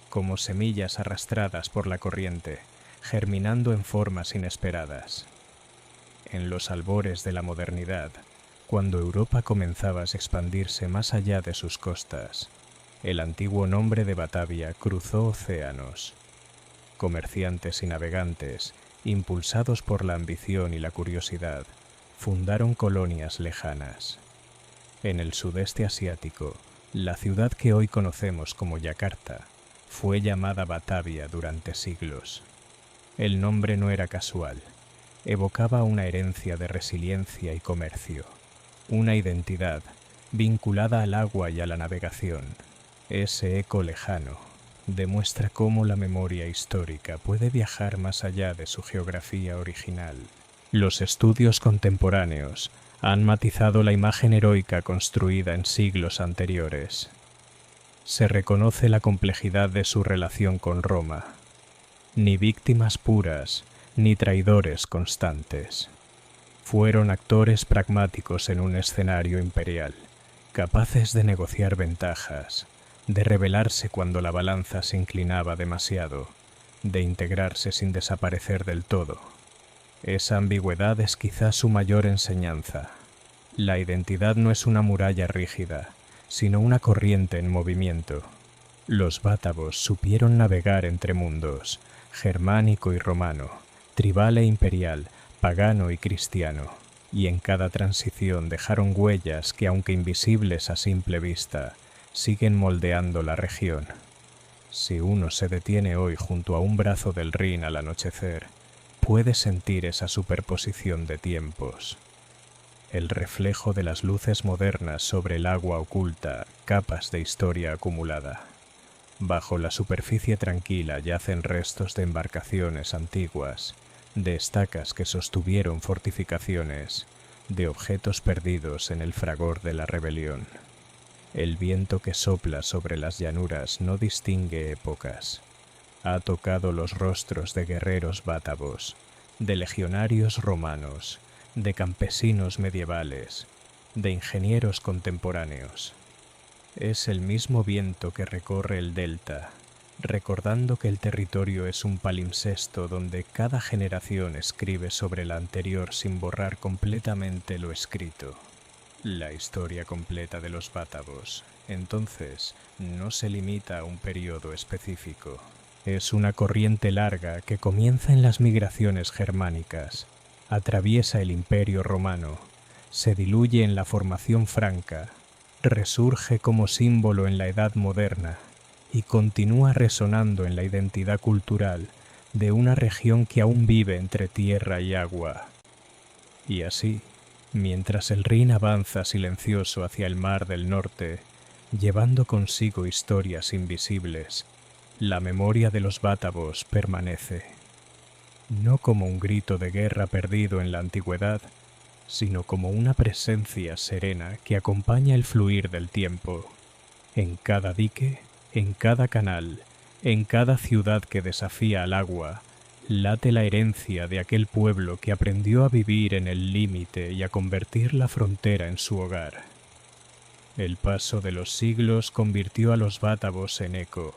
como semillas arrastradas por la corriente, germinando en formas inesperadas. En los albores de la modernidad, cuando Europa comenzaba a expandirse más allá de sus costas, el antiguo nombre de Batavia cruzó océanos. Comerciantes y navegantes, impulsados por la ambición y la curiosidad, fundaron colonias lejanas. En el sudeste asiático, la ciudad que hoy conocemos como Yakarta fue llamada Batavia durante siglos. El nombre no era casual, evocaba una herencia de resiliencia y comercio, una identidad vinculada al agua y a la navegación. Ese eco lejano demuestra cómo la memoria histórica puede viajar más allá de su geografía original. Los estudios contemporáneos han matizado la imagen heroica construida en siglos anteriores. Se reconoce la complejidad de su relación con Roma. Ni víctimas puras, ni traidores constantes. Fueron actores pragmáticos en un escenario imperial, capaces de negociar ventajas, de rebelarse cuando la balanza se inclinaba demasiado, de integrarse sin desaparecer del todo. Esa ambigüedad es quizá su mayor enseñanza. La identidad no es una muralla rígida, sino una corriente en movimiento. Los bátavos supieron navegar entre mundos, germánico y romano, tribal e imperial, pagano y cristiano, y en cada transición dejaron huellas que, aunque invisibles a simple vista, siguen moldeando la región. Si uno se detiene hoy junto a un brazo del Rin al anochecer, puede sentir esa superposición de tiempos. El reflejo de las luces modernas sobre el agua oculta capas de historia acumulada. Bajo la superficie tranquila yacen restos de embarcaciones antiguas, de estacas que sostuvieron fortificaciones, de objetos perdidos en el fragor de la rebelión. El viento que sopla sobre las llanuras no distingue épocas. Ha tocado los rostros de guerreros bátavos, de legionarios romanos, de campesinos medievales, de ingenieros contemporáneos. Es el mismo viento que recorre el delta, recordando que el territorio es un palimpsesto donde cada generación escribe sobre la anterior sin borrar completamente lo escrito. La historia completa de los bátavos, entonces, no se limita a un periodo específico. Es una corriente larga que comienza en las migraciones germánicas, atraviesa el Imperio Romano, se diluye en la formación franca, resurge como símbolo en la Edad Moderna y continúa resonando en la identidad cultural de una región que aún vive entre tierra y agua. Y así, mientras el Rin avanza silencioso hacia el Mar del Norte, llevando consigo historias invisibles, la memoria de los bátavos permanece, no como un grito de guerra perdido en la antigüedad, sino como una presencia serena que acompaña el fluir del tiempo. En cada dique, en cada canal, en cada ciudad que desafía al agua, late la herencia de aquel pueblo que aprendió a vivir en el límite y a convertir la frontera en su hogar. El paso de los siglos convirtió a los bátavos en eco,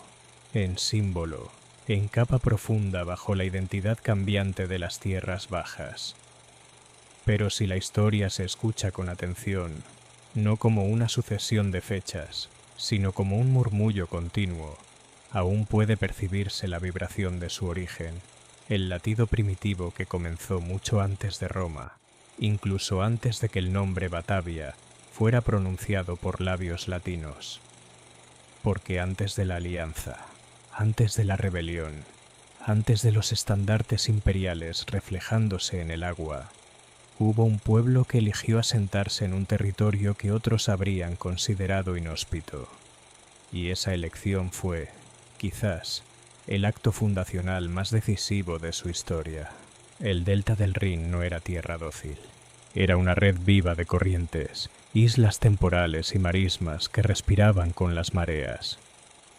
en símbolo, en capa profunda bajo la identidad cambiante de las tierras bajas. Pero si la historia se escucha con atención, no como una sucesión de fechas, sino como un murmullo continuo, aún puede percibirse la vibración de su origen, el latido primitivo que comenzó mucho antes de Roma, incluso antes de que el nombre Batavia fuera pronunciado por labios latinos. Porque antes de la alianza, antes de la rebelión, antes de los estandartes imperiales reflejándose en el agua, hubo un pueblo que eligió asentarse en un territorio que otros habrían considerado inhóspito. Y esa elección fue, quizás, el acto fundacional más decisivo de su historia. El delta del Rin no era tierra dócil. Era una red viva de corrientes, islas temporales y marismas que respiraban con las mareas.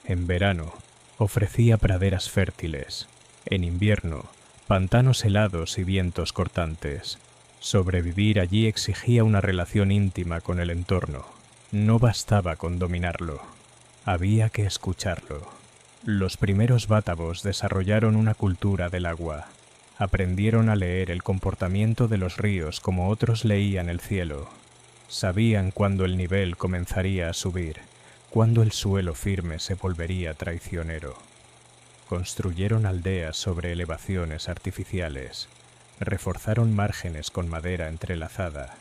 En verano, ofrecía praderas fértiles. En invierno, pantanos helados y vientos cortantes. Sobrevivir allí exigía una relación íntima con el entorno. No bastaba con dominarlo. Había que escucharlo. Los primeros bátavos desarrollaron una cultura del agua. Aprendieron a leer el comportamiento de los ríos como otros leían el cielo. Sabían cuándo el nivel comenzaría a subir, cuándo el suelo firme se volvería traicionero. Construyeron aldeas sobre elevaciones artificiales. Reforzaron márgenes con madera entrelazada,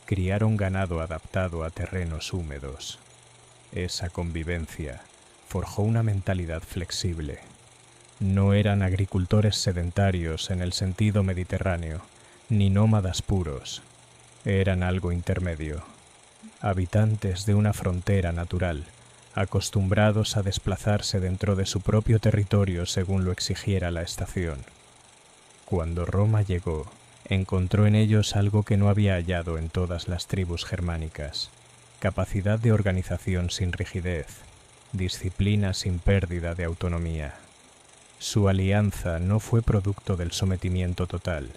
criaron ganado adaptado a terrenos húmedos. Esa convivencia forjó una mentalidad flexible. No eran agricultores sedentarios en el sentido mediterráneo, ni nómadas puros. Eran algo intermedio, habitantes de una frontera natural, acostumbrados a desplazarse dentro de su propio territorio según lo exigiera la estación. Cuando Roma llegó, encontró en ellos algo que no había hallado en todas las tribus germánicas: capacidad de organización sin rigidez, disciplina sin pérdida de autonomía. Su alianza no fue producto del sometimiento total,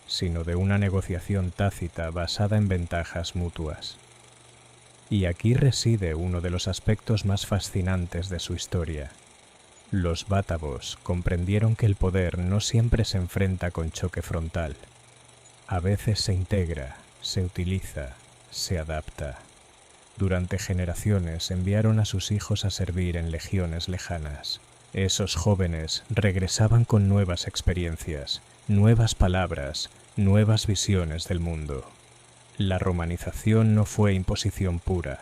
sino de una negociación tácita basada en ventajas mutuas. Y aquí reside uno de los aspectos más fascinantes de su historia. Los bátavos comprendieron que el poder no siempre se enfrenta con choque frontal. A veces se integra, se utiliza, se adapta. Durante generaciones enviaron a sus hijos a servir en legiones lejanas. Esos jóvenes regresaban con nuevas experiencias, nuevas palabras, nuevas visiones del mundo. La romanización no fue imposición pura,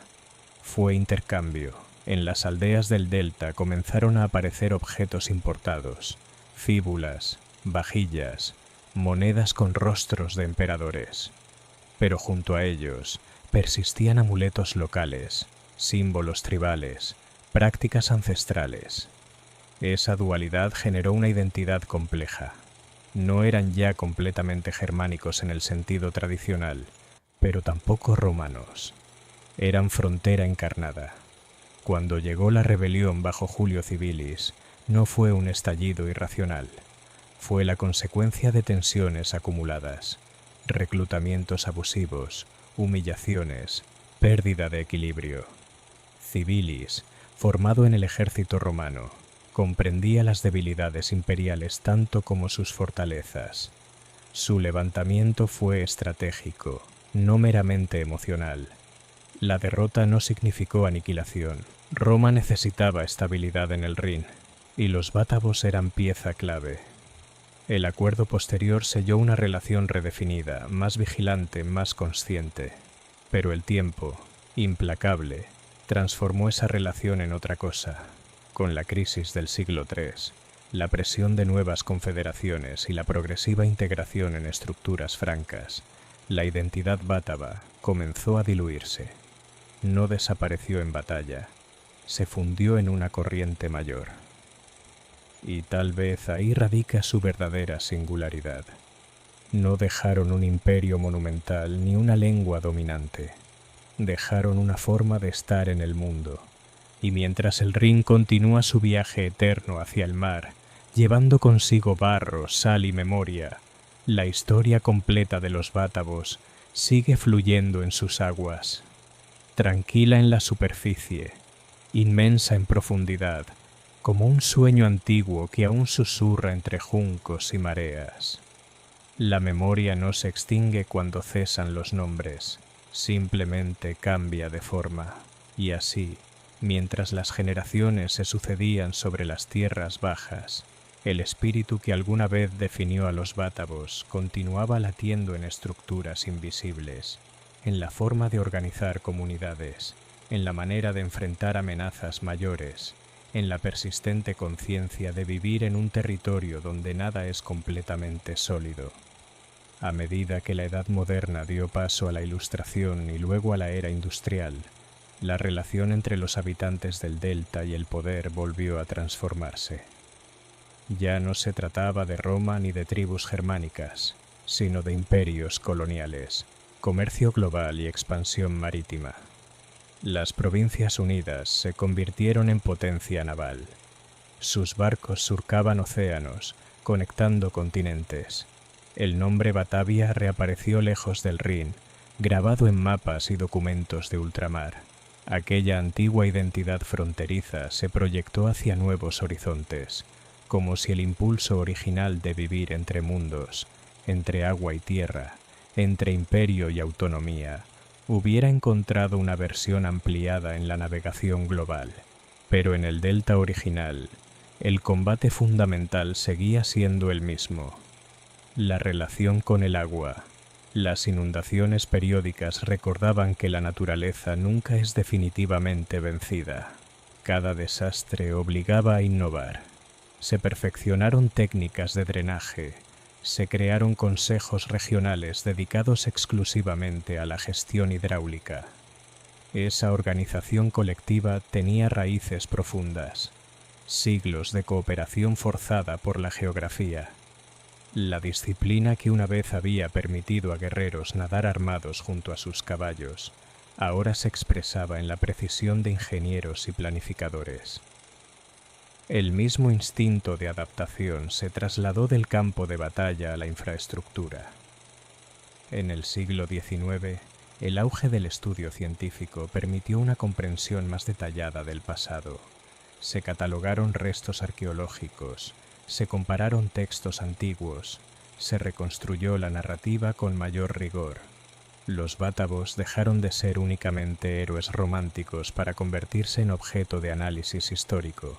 fue intercambio. En las aldeas del delta comenzaron a aparecer objetos importados, fíbulas, vajillas, monedas con rostros de emperadores. Pero junto a ellos persistían amuletos locales, símbolos tribales, prácticas ancestrales. Esa dualidad generó una identidad compleja. No eran ya completamente germánicos en el sentido tradicional, pero tampoco romanos. Eran frontera encarnada. Cuando llegó la rebelión bajo Julio Civilis, no fue un estallido irracional. Fue la consecuencia de tensiones acumuladas, reclutamientos abusivos, humillaciones, pérdida de equilibrio. Civilis, formado en el ejército romano, comprendía las debilidades imperiales tanto como sus fortalezas. Su levantamiento fue estratégico, no meramente emocional. La derrota no significó aniquilación. Roma necesitaba estabilidad en el Rin, y los bátavos eran pieza clave. El acuerdo posterior selló una relación redefinida, más vigilante, más consciente. Pero el tiempo, implacable, transformó esa relación en otra cosa. Con la crisis del siglo III, la presión de nuevas confederaciones y la progresiva integración en estructuras francas, la identidad bátava comenzó a diluirse. No desapareció en batalla, se fundió en una corriente mayor. Y tal vez ahí radica su verdadera singularidad. No dejaron un imperio monumental ni una lengua dominante. Dejaron una forma de estar en el mundo. Y mientras el Rin continúa su viaje eterno hacia el mar, llevando consigo barro, sal y memoria, la historia completa de los bátavos sigue fluyendo en sus aguas. Tranquila en la superficie, inmensa en profundidad, como un sueño antiguo que aún susurra entre juncos y mareas. La memoria no se extingue cuando cesan los nombres, simplemente cambia de forma, y así, mientras las generaciones se sucedían sobre las tierras bajas, el espíritu que alguna vez definió a los bátavos continuaba latiendo en estructuras invisibles, en la forma de organizar comunidades, en la manera de enfrentar amenazas mayores, en la persistente conciencia de vivir en un territorio donde nada es completamente sólido. A medida que la Edad Moderna dio paso a la Ilustración y luego a la era industrial, la relación entre los habitantes del delta y el poder volvió a transformarse. Ya no se trataba de Roma ni de tribus germánicas, sino de imperios coloniales, comercio global y expansión marítima. Las Provincias Unidas se convirtieron en potencia naval. Sus barcos surcaban océanos, conectando continentes. El nombre Batavia reapareció lejos del Rin, grabado en mapas y documentos de ultramar. Aquella antigua identidad fronteriza se proyectó hacia nuevos horizontes, como si el impulso original de vivir entre mundos, entre agua y tierra, entre imperio y autonomía, hubiera encontrado una versión ampliada en la navegación global. Pero en el delta original, el combate fundamental seguía siendo el mismo. La relación con el agua. Las inundaciones periódicas recordaban que la naturaleza nunca es definitivamente vencida. Cada desastre obligaba a innovar. Se perfeccionaron técnicas de drenaje, se crearon consejos regionales dedicados exclusivamente a la gestión hidráulica. Esa organización colectiva tenía raíces profundas, siglos de cooperación forzada por la geografía. La disciplina que una vez había permitido a guerreros nadar armados junto a sus caballos, ahora se expresaba en la precisión de ingenieros y planificadores. El mismo instinto de adaptación se trasladó del campo de batalla a la infraestructura. En el siglo XIX, el auge del estudio científico permitió una comprensión más detallada del pasado. Se catalogaron restos arqueológicos, se compararon textos antiguos, se reconstruyó la narrativa con mayor rigor. Los bátavos dejaron de ser únicamente héroes románticos para convertirse en objeto de análisis histórico.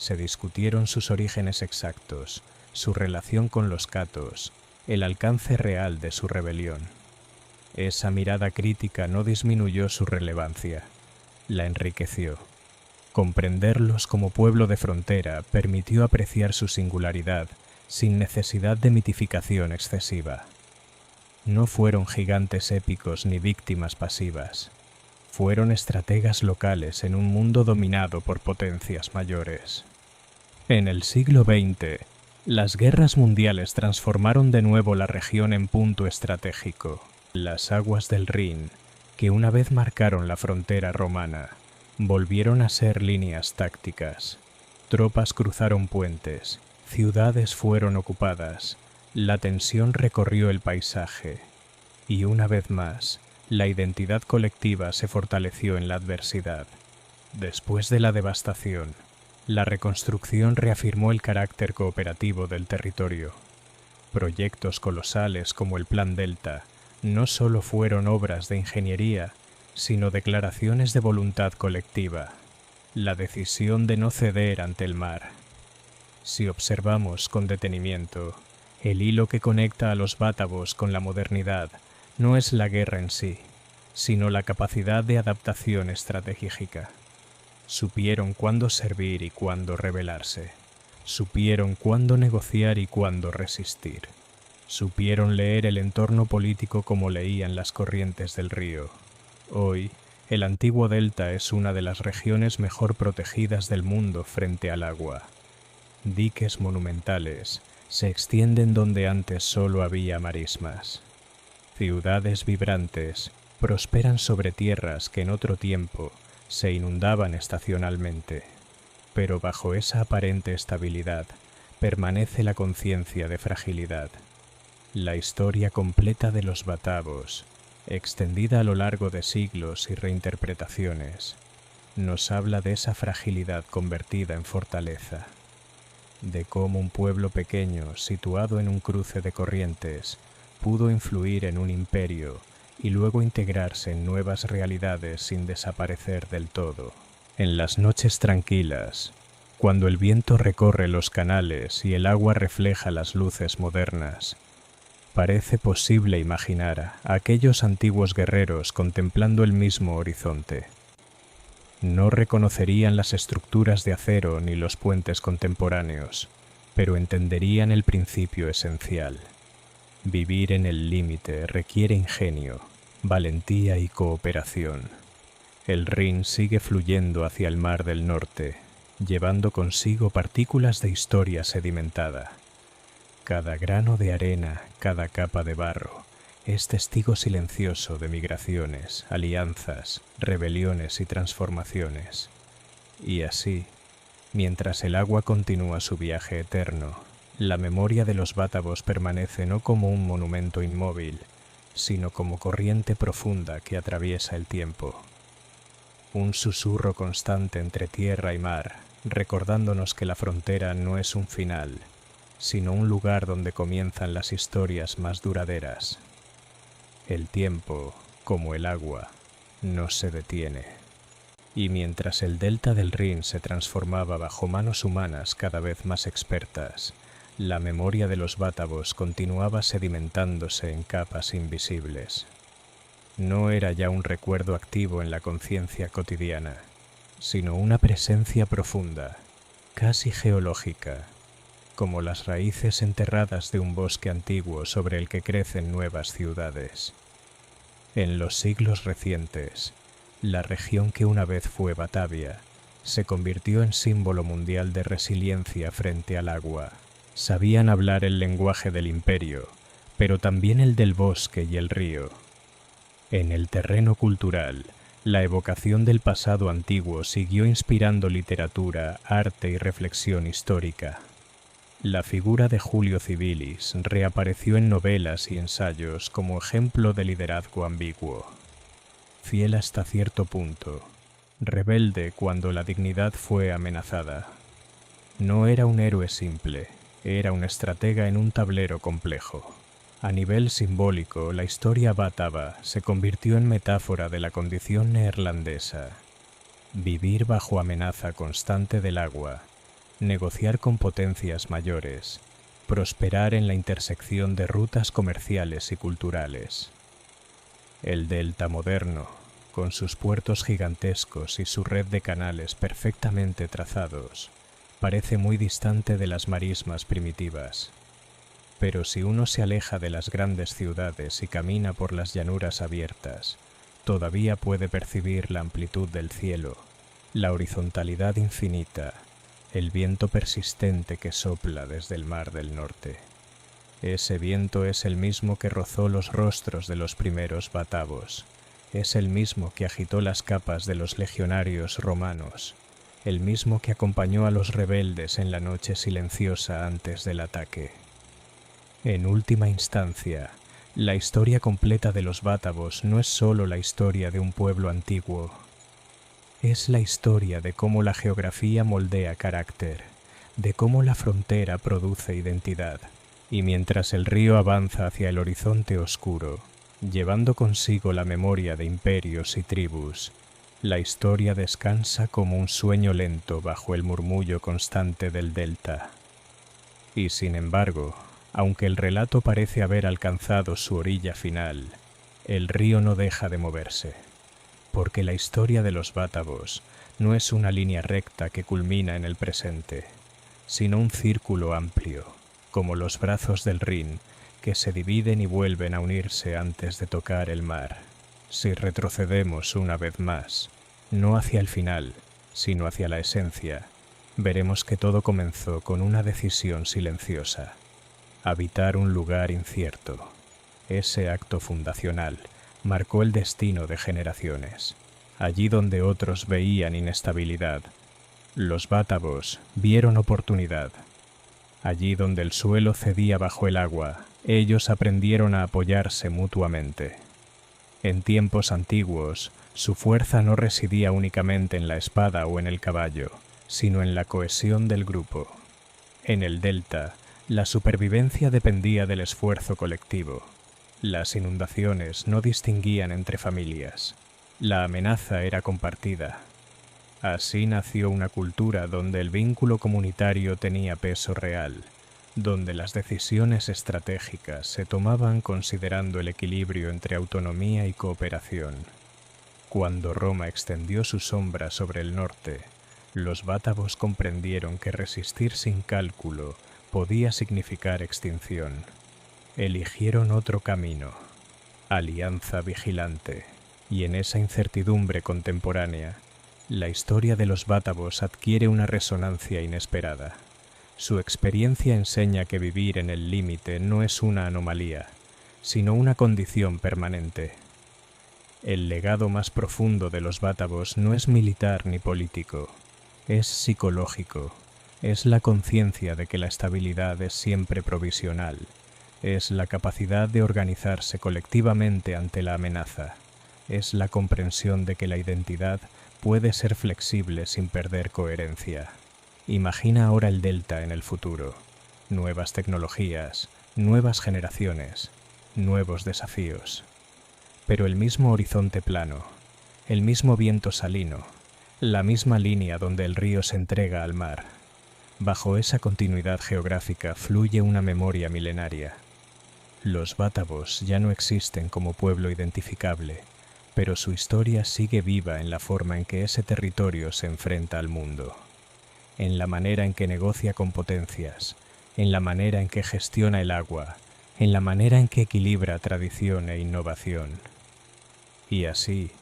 Se discutieron sus orígenes exactos, su relación con los catos, el alcance real de su rebelión. Esa mirada crítica no disminuyó su relevancia, la enriqueció. Comprenderlos como pueblo de frontera permitió apreciar su singularidad sin necesidad de mitificación excesiva. No fueron gigantes épicos ni víctimas pasivas. Fueron estrategas locales en un mundo dominado por potencias mayores. En el siglo XX, las guerras mundiales transformaron de nuevo la región en punto estratégico. Las aguas del Rin, que una vez marcaron la frontera romana, volvieron a ser líneas tácticas. Tropas cruzaron puentes, ciudades fueron ocupadas, la tensión recorrió el paisaje, y una vez más, la identidad colectiva se fortaleció en la adversidad. Después de la devastación, la reconstrucción reafirmó el carácter cooperativo del territorio. Proyectos colosales como el Plan Delta no solo fueron obras de ingeniería, sino declaraciones de voluntad colectiva, la decisión de no ceder ante el mar. Si observamos con detenimiento, el hilo que conecta a los bátavos con la modernidad no es la guerra en sí, sino la capacidad de adaptación estratégica. Supieron cuándo servir y cuándo rebelarse. Supieron cuándo negociar y cuándo resistir. Supieron leer el entorno político como leían las corrientes del río. Hoy, el antiguo delta es una de las regiones mejor protegidas del mundo frente al agua. Diques monumentales se extienden donde antes solo había marismas. Ciudades vibrantes prosperan sobre tierras que en otro tiempo se inundaban estacionalmente, pero bajo esa aparente estabilidad permanece la conciencia de fragilidad. La historia completa de los bátavos, extendida a lo largo de siglos y reinterpretaciones, nos habla de esa fragilidad convertida en fortaleza, de cómo un pueblo pequeño situado en un cruce de corrientes pudo influir en un imperio y luego integrarse en nuevas realidades sin desaparecer del todo. En las noches tranquilas, cuando el viento recorre los canales y el agua refleja las luces modernas, parece posible imaginar a aquellos antiguos guerreros contemplando el mismo horizonte. No reconocerían las estructuras de acero ni los puentes contemporáneos, pero entenderían el principio esencial. Vivir en el límite requiere ingenio, valentía y cooperación. El Rin sigue fluyendo hacia el Mar del Norte, llevando consigo partículas de historia sedimentada. Cada grano de arena, cada capa de barro, es testigo silencioso de migraciones, alianzas, rebeliones y transformaciones. Y así, mientras el agua continúa su viaje eterno, la memoria de los bátavos permanece no como un monumento inmóvil, sino como corriente profunda que atraviesa el tiempo. Un susurro constante entre tierra y mar, recordándonos que la frontera no es un final, sino un lugar donde comienzan las historias más duraderas. El tiempo, como el agua, no se detiene. Y mientras el delta del Rin se transformaba bajo manos humanas cada vez más expertas, la memoria de los bátavos continuaba sedimentándose en capas invisibles. No era ya un recuerdo activo en la conciencia cotidiana, sino una presencia profunda, casi geológica, como las raíces enterradas de un bosque antiguo sobre el que crecen nuevas ciudades. En los siglos recientes, la región que una vez fue Batavia se convirtió en símbolo mundial de resiliencia frente al agua. Sabían hablar el lenguaje del imperio, pero también el del bosque y el río. En el terreno cultural, la evocación del pasado antiguo siguió inspirando literatura, arte y reflexión histórica. La figura de Julio Civilis reapareció en novelas y ensayos como ejemplo de liderazgo ambiguo. Fiel hasta cierto punto, rebelde cuando la dignidad fue amenazada. No era un héroe simple, era un estratega en un tablero complejo. A nivel simbólico, la historia bátava se convirtió en metáfora de la condición neerlandesa. Vivir bajo amenaza constante del agua, negociar con potencias mayores, prosperar en la intersección de rutas comerciales y culturales. El delta moderno, con sus puertos gigantescos y su red de canales perfectamente trazados, parece muy distante de las marismas primitivas. Pero si uno se aleja de las grandes ciudades y camina por las llanuras abiertas, todavía puede percibir la amplitud del cielo, la horizontalidad infinita, el viento persistente que sopla desde el mar del norte. Ese viento es el mismo que rozó los rostros de los primeros bátavos, es el mismo que agitó las capas de los legionarios romanos, el mismo que acompañó a los rebeldes en la noche silenciosa antes del ataque. En última instancia, la historia completa de los bátavos no es solo la historia de un pueblo antiguo, es la historia de cómo la geografía moldea carácter, de cómo la frontera produce identidad, y mientras el río avanza hacia el horizonte oscuro, llevando consigo la memoria de imperios y tribus, la historia descansa como un sueño lento bajo el murmullo constante del delta. Y sin embargo, aunque el relato parece haber alcanzado su orilla final, el río no deja de moverse, porque la historia de los bátavos no es una línea recta que culmina en el presente, sino un círculo amplio, como los brazos del Rin, que se dividen y vuelven a unirse antes de tocar el mar. Si retrocedemos una vez más, no hacia el final, sino hacia la esencia, veremos que todo comenzó con una decisión silenciosa: habitar un lugar incierto. Ese acto fundacional marcó el destino de generaciones. Allí donde otros veían inestabilidad, los bátavos vieron oportunidad. Allí donde el suelo cedía bajo el agua, ellos aprendieron a apoyarse mutuamente. En tiempos antiguos, su fuerza no residía únicamente en la espada o en el caballo, sino en la cohesión del grupo. En el delta, la supervivencia dependía del esfuerzo colectivo. Las inundaciones no distinguían entre familias. La amenaza era compartida. Así nació una cultura donde el vínculo comunitario tenía peso real, donde las decisiones estratégicas se tomaban considerando el equilibrio entre autonomía y cooperación. Cuando Roma extendió su sombra sobre el norte, los bátavos comprendieron que resistir sin cálculo podía significar extinción. Eligieron otro camino, alianza vigilante, y en esa incertidumbre contemporánea, la historia de los bátavos adquiere una resonancia inesperada. Su experiencia enseña que vivir en el límite no es una anomalía, sino una condición permanente. El legado más profundo de los bátavos no es militar ni político, es psicológico, es la conciencia de que la estabilidad es siempre provisional, es la capacidad de organizarse colectivamente ante la amenaza, es la comprensión de que la identidad puede ser flexible sin perder coherencia. Imagina ahora el delta en el futuro, nuevas tecnologías, nuevas generaciones, nuevos desafíos. Pero el mismo horizonte plano, el mismo viento salino, la misma línea donde el río se entrega al mar. Bajo esa continuidad geográfica fluye una memoria milenaria. Los bátavos ya no existen como pueblo identificable, pero su historia sigue viva en la forma en que ese territorio se enfrenta al mundo, en la manera en que negocia con potencias, en la manera en que gestiona el agua, en la manera en que equilibra tradición e innovación. Y así,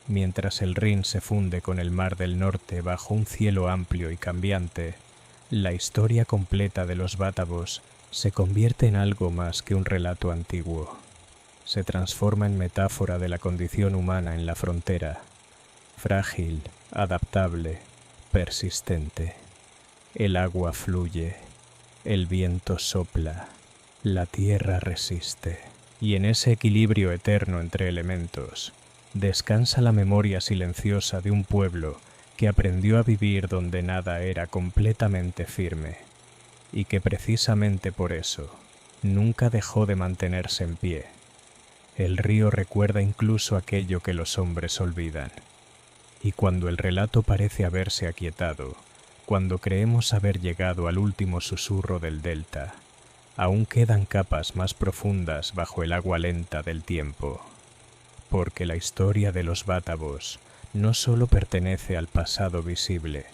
mientras el Rin se funde con el mar del norte bajo un cielo amplio y cambiante, la historia completa de los bátavos se convierte en algo más que un relato antiguo. Se transforma en metáfora de la condición humana en la frontera, frágil, adaptable, persistente. El agua fluye, el viento sopla, la tierra resiste, y en ese equilibrio eterno entre elementos, descansa la memoria silenciosa de un pueblo que aprendió a vivir donde nada era completamente firme, y que precisamente por eso nunca dejó de mantenerse en pie. El río recuerda incluso aquello que los hombres olvidan. Y cuando el relato parece haberse aquietado, cuando creemos haber llegado al último susurro del delta, aún quedan capas más profundas bajo el agua lenta del tiempo, porque la historia de los Vátavos no solo pertenece al pasado visible,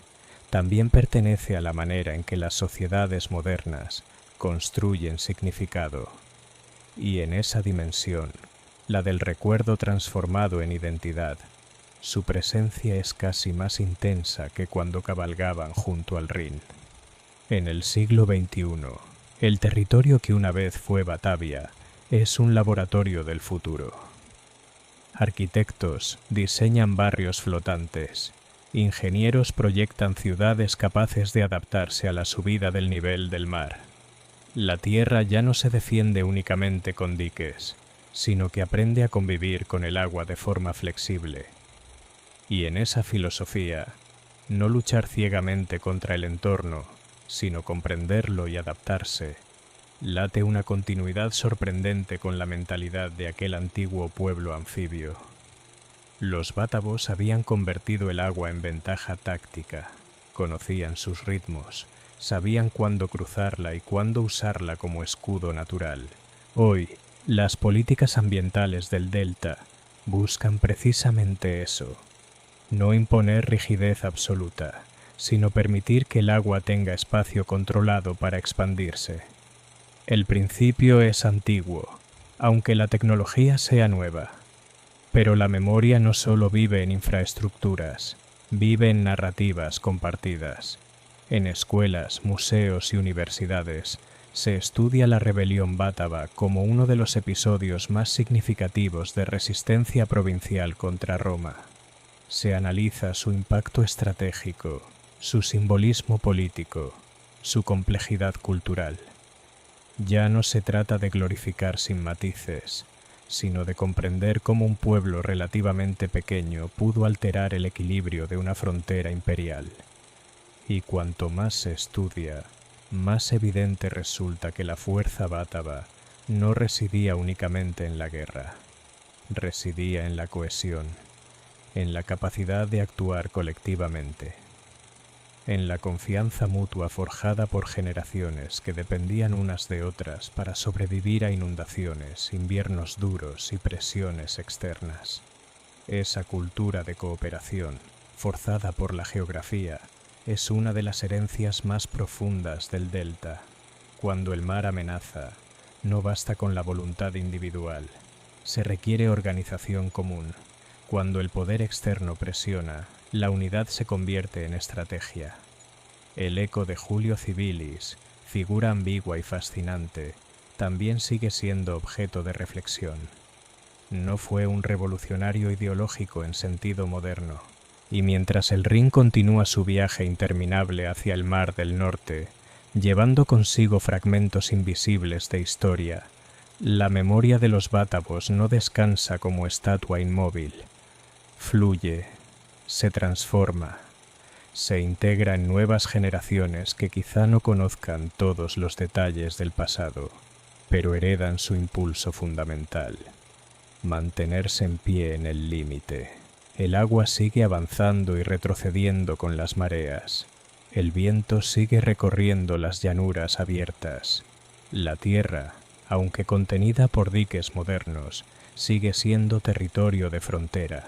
también pertenece a la manera en que las sociedades modernas construyen significado. Y en esa dimensión, la del recuerdo transformado en identidad, su presencia es casi más intensa que cuando cabalgaban junto al Rin. En el siglo XXI, el territorio que una vez fue Batavia es un laboratorio del futuro. Arquitectos diseñan barrios flotantes, ingenieros proyectan ciudades capaces de adaptarse a la subida del nivel del mar. La tierra ya no se defiende únicamente con diques, sino que aprende a convivir con el agua de forma flexible. Y en esa filosofía, no luchar ciegamente contra el entorno, sino comprenderlo y adaptarse, late una continuidad sorprendente con la mentalidad de aquel antiguo pueblo anfibio. Los Vátavos habían convertido el agua en ventaja táctica, conocían sus ritmos, sabían cuándo cruzarla y cuándo usarla como escudo natural. Hoy, las políticas ambientales del delta buscan precisamente eso, no imponer rigidez absoluta, sino permitir que el agua tenga espacio controlado para expandirse. El principio es antiguo, aunque la tecnología sea nueva. Pero la memoria no solo vive en infraestructuras, vive en narrativas compartidas. En escuelas, museos y universidades se estudia la rebelión vátava como uno de los episodios más significativos de resistencia provincial contra Roma. Se analiza su impacto estratégico, su simbolismo político, su complejidad cultural. Ya no se trata de glorificar sin matices, sino de comprender cómo un pueblo relativamente pequeño pudo alterar el equilibrio de una frontera imperial. Y cuanto más se estudia, más evidente resulta que la fuerza vátava no residía únicamente en la guerra, residía en la cohesión, en la capacidad de actuar colectivamente, en la confianza mutua forjada por generaciones que dependían unas de otras para sobrevivir a inundaciones, inviernos duros y presiones externas. Esa cultura de cooperación, forzada por la geografía, es una de las herencias más profundas del delta. Cuando el mar amenaza, no basta con la voluntad individual, se requiere organización común. Cuando el poder externo presiona, la unidad se convierte en estrategia. El eco de Julio Civilis, figura ambigua y fascinante, también sigue siendo objeto de reflexión. No fue un revolucionario ideológico en sentido moderno, y mientras el Rin continúa su viaje interminable hacia el Mar del Norte, llevando consigo fragmentos invisibles de historia, la memoria de los Vátavos no descansa como estatua inmóvil. Fluye, se transforma, se integra en nuevas generaciones que quizá no conozcan todos los detalles del pasado, pero heredan su impulso fundamental: mantenerse en pie en el límite. El agua sigue avanzando y retrocediendo con las mareas. El viento sigue recorriendo las llanuras abiertas. La tierra, aunque contenida por diques modernos, sigue siendo territorio de frontera.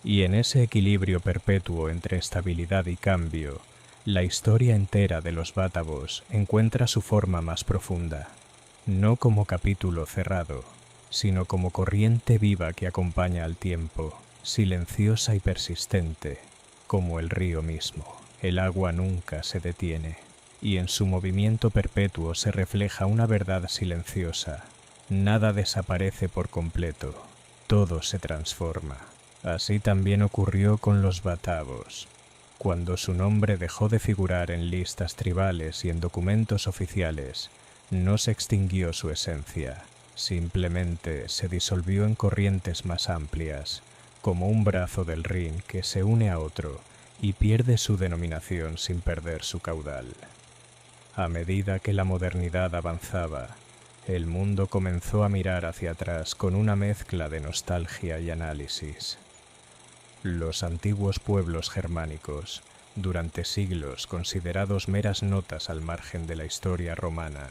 Y en ese equilibrio perpetuo entre estabilidad y cambio, la historia entera de los Vátavos encuentra su forma más profunda, no como capítulo cerrado, sino como corriente viva que acompaña al tiempo, silenciosa y persistente, como el río mismo. El agua nunca se detiene, y en su movimiento perpetuo se refleja una verdad silenciosa. Nada desaparece por completo, todo se transforma. Así también ocurrió con los Vátavos. Cuando su nombre dejó de figurar en listas tribales y en documentos oficiales, no se extinguió su esencia, simplemente se disolvió en corrientes más amplias, como un brazo del Rin que se une a otro y pierde su denominación sin perder su caudal. A medida que la modernidad avanzaba, el mundo comenzó a mirar hacia atrás con una mezcla de nostalgia y análisis. Los antiguos pueblos germánicos, durante siglos considerados meras notas al margen de la historia romana,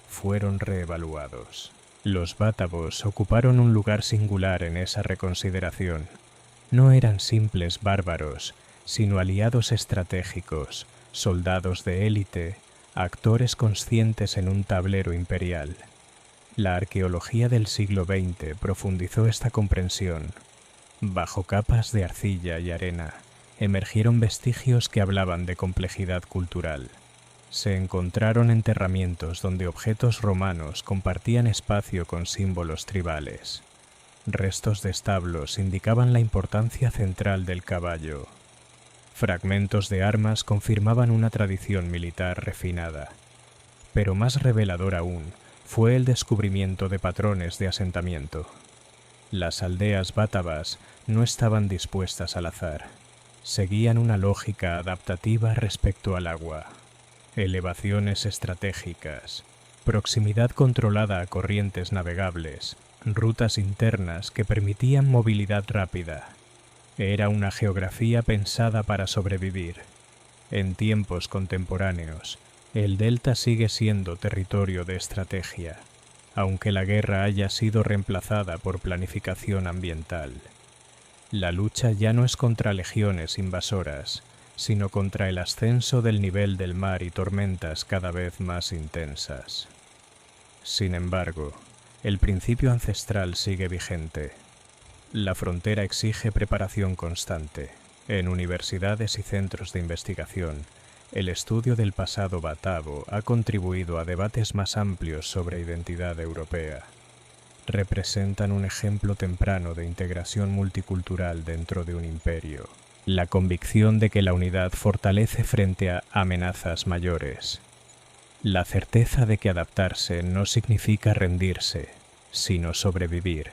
fueron reevaluados. Los bátavos ocuparon un lugar singular en esa reconsideración. No eran simples bárbaros, sino aliados estratégicos, soldados de élite, actores conscientes en un tablero imperial. La arqueología del siglo XX profundizó esta comprensión. Bajo capas de arcilla y arena, emergieron vestigios que hablaban de complejidad cultural. Se encontraron enterramientos donde objetos romanos compartían espacio con símbolos tribales. Restos de establos indicaban la importancia central del caballo. Fragmentos de armas confirmaban una tradición militar refinada. Pero más revelador aún fue el descubrimiento de patrones de asentamiento. Las aldeas bátavas no estaban dispuestas al azar. Seguían una lógica adaptativa respecto al agua. Elevaciones estratégicas, proximidad controlada a corrientes navegables, rutas internas que permitían movilidad rápida. Era una geografía pensada para sobrevivir. En tiempos contemporáneos, el delta sigue siendo territorio de estrategia, aunque la guerra haya sido reemplazada por planificación ambiental. La lucha ya no es contra legiones invasoras, sino contra el ascenso del nivel del mar y tormentas cada vez más intensas. Sin embargo, el principio ancestral sigue vigente. La frontera exige preparación constante. En universidades y centros de investigación, el estudio del pasado bátavo ha contribuido a debates más amplios sobre identidad europea. Representan un ejemplo temprano de integración multicultural dentro de un imperio. La convicción de que la unidad fortalece frente a amenazas mayores. La certeza de que adaptarse no significa rendirse, sino sobrevivir.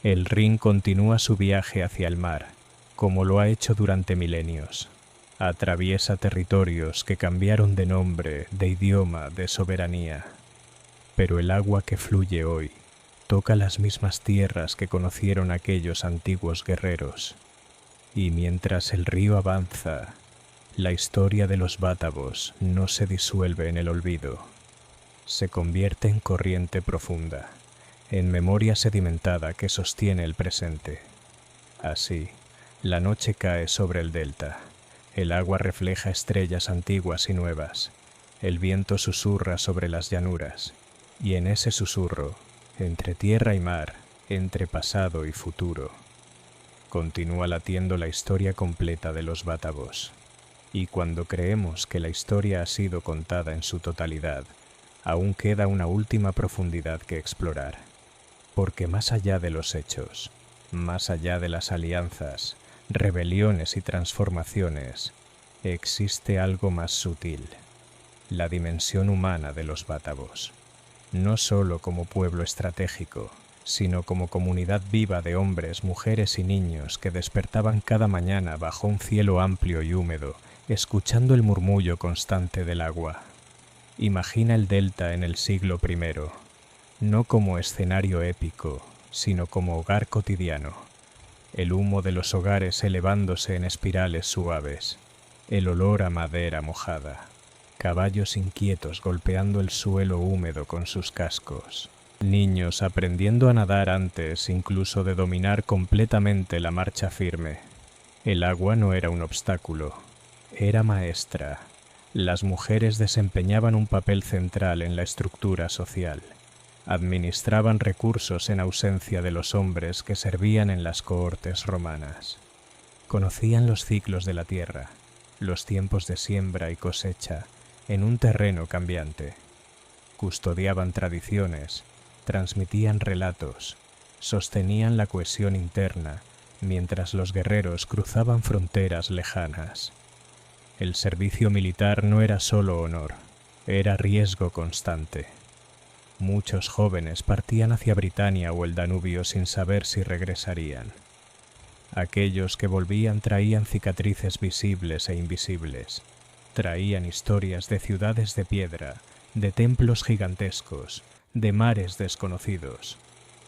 El Rin continúa su viaje hacia el mar, como lo ha hecho durante milenios. Atraviesa territorios que cambiaron de nombre, de idioma, de soberanía. Pero el agua que fluye hoy toca las mismas tierras que conocieron aquellos antiguos guerreros. Y mientras el río avanza, la historia de los bátavos no se disuelve en el olvido. Se convierte en corriente profunda, en memoria sedimentada que sostiene el presente. Así, la noche cae sobre el delta. El agua refleja estrellas antiguas y nuevas. El viento susurra sobre las llanuras. Y en ese susurro, entre tierra y mar, entre pasado y futuro, continúa latiendo la historia completa de los bátavos. Y cuando creemos que la historia ha sido contada en su totalidad, aún queda una última profundidad que explorar. Porque más allá de los hechos, más allá de las alianzas, rebeliones y transformaciones, existe algo más sutil, la dimensión humana de los bátavos. No solo como pueblo estratégico, sino como comunidad viva de hombres, mujeres y niños que despertaban cada mañana bajo un cielo amplio y húmedo, escuchando el murmullo constante del agua. Imagina el delta en el siglo I, no como escenario épico, sino como hogar cotidiano. El humo de los hogares elevándose en espirales suaves, el olor a madera mojada, caballos inquietos golpeando el suelo húmedo con sus cascos. Niños aprendiendo a nadar antes incluso de dominar completamente la marcha firme. El agua no era un obstáculo, era maestra. Las mujeres desempeñaban un papel central en la estructura social. Administraban recursos en ausencia de los hombres que servían en las cohortes romanas. Conocían los ciclos de la tierra, los tiempos de siembra y cosecha, en un terreno cambiante. Custodiaban tradiciones, transmitían relatos, sostenían la cohesión interna, mientras los guerreros cruzaban fronteras lejanas. El servicio militar no era solo honor, era riesgo constante. Muchos jóvenes partían hacia Britania o el Danubio sin saber si regresarían. Aquellos que volvían traían cicatrices visibles e invisibles, traían historias de ciudades de piedra, de templos gigantescos, de mares desconocidos,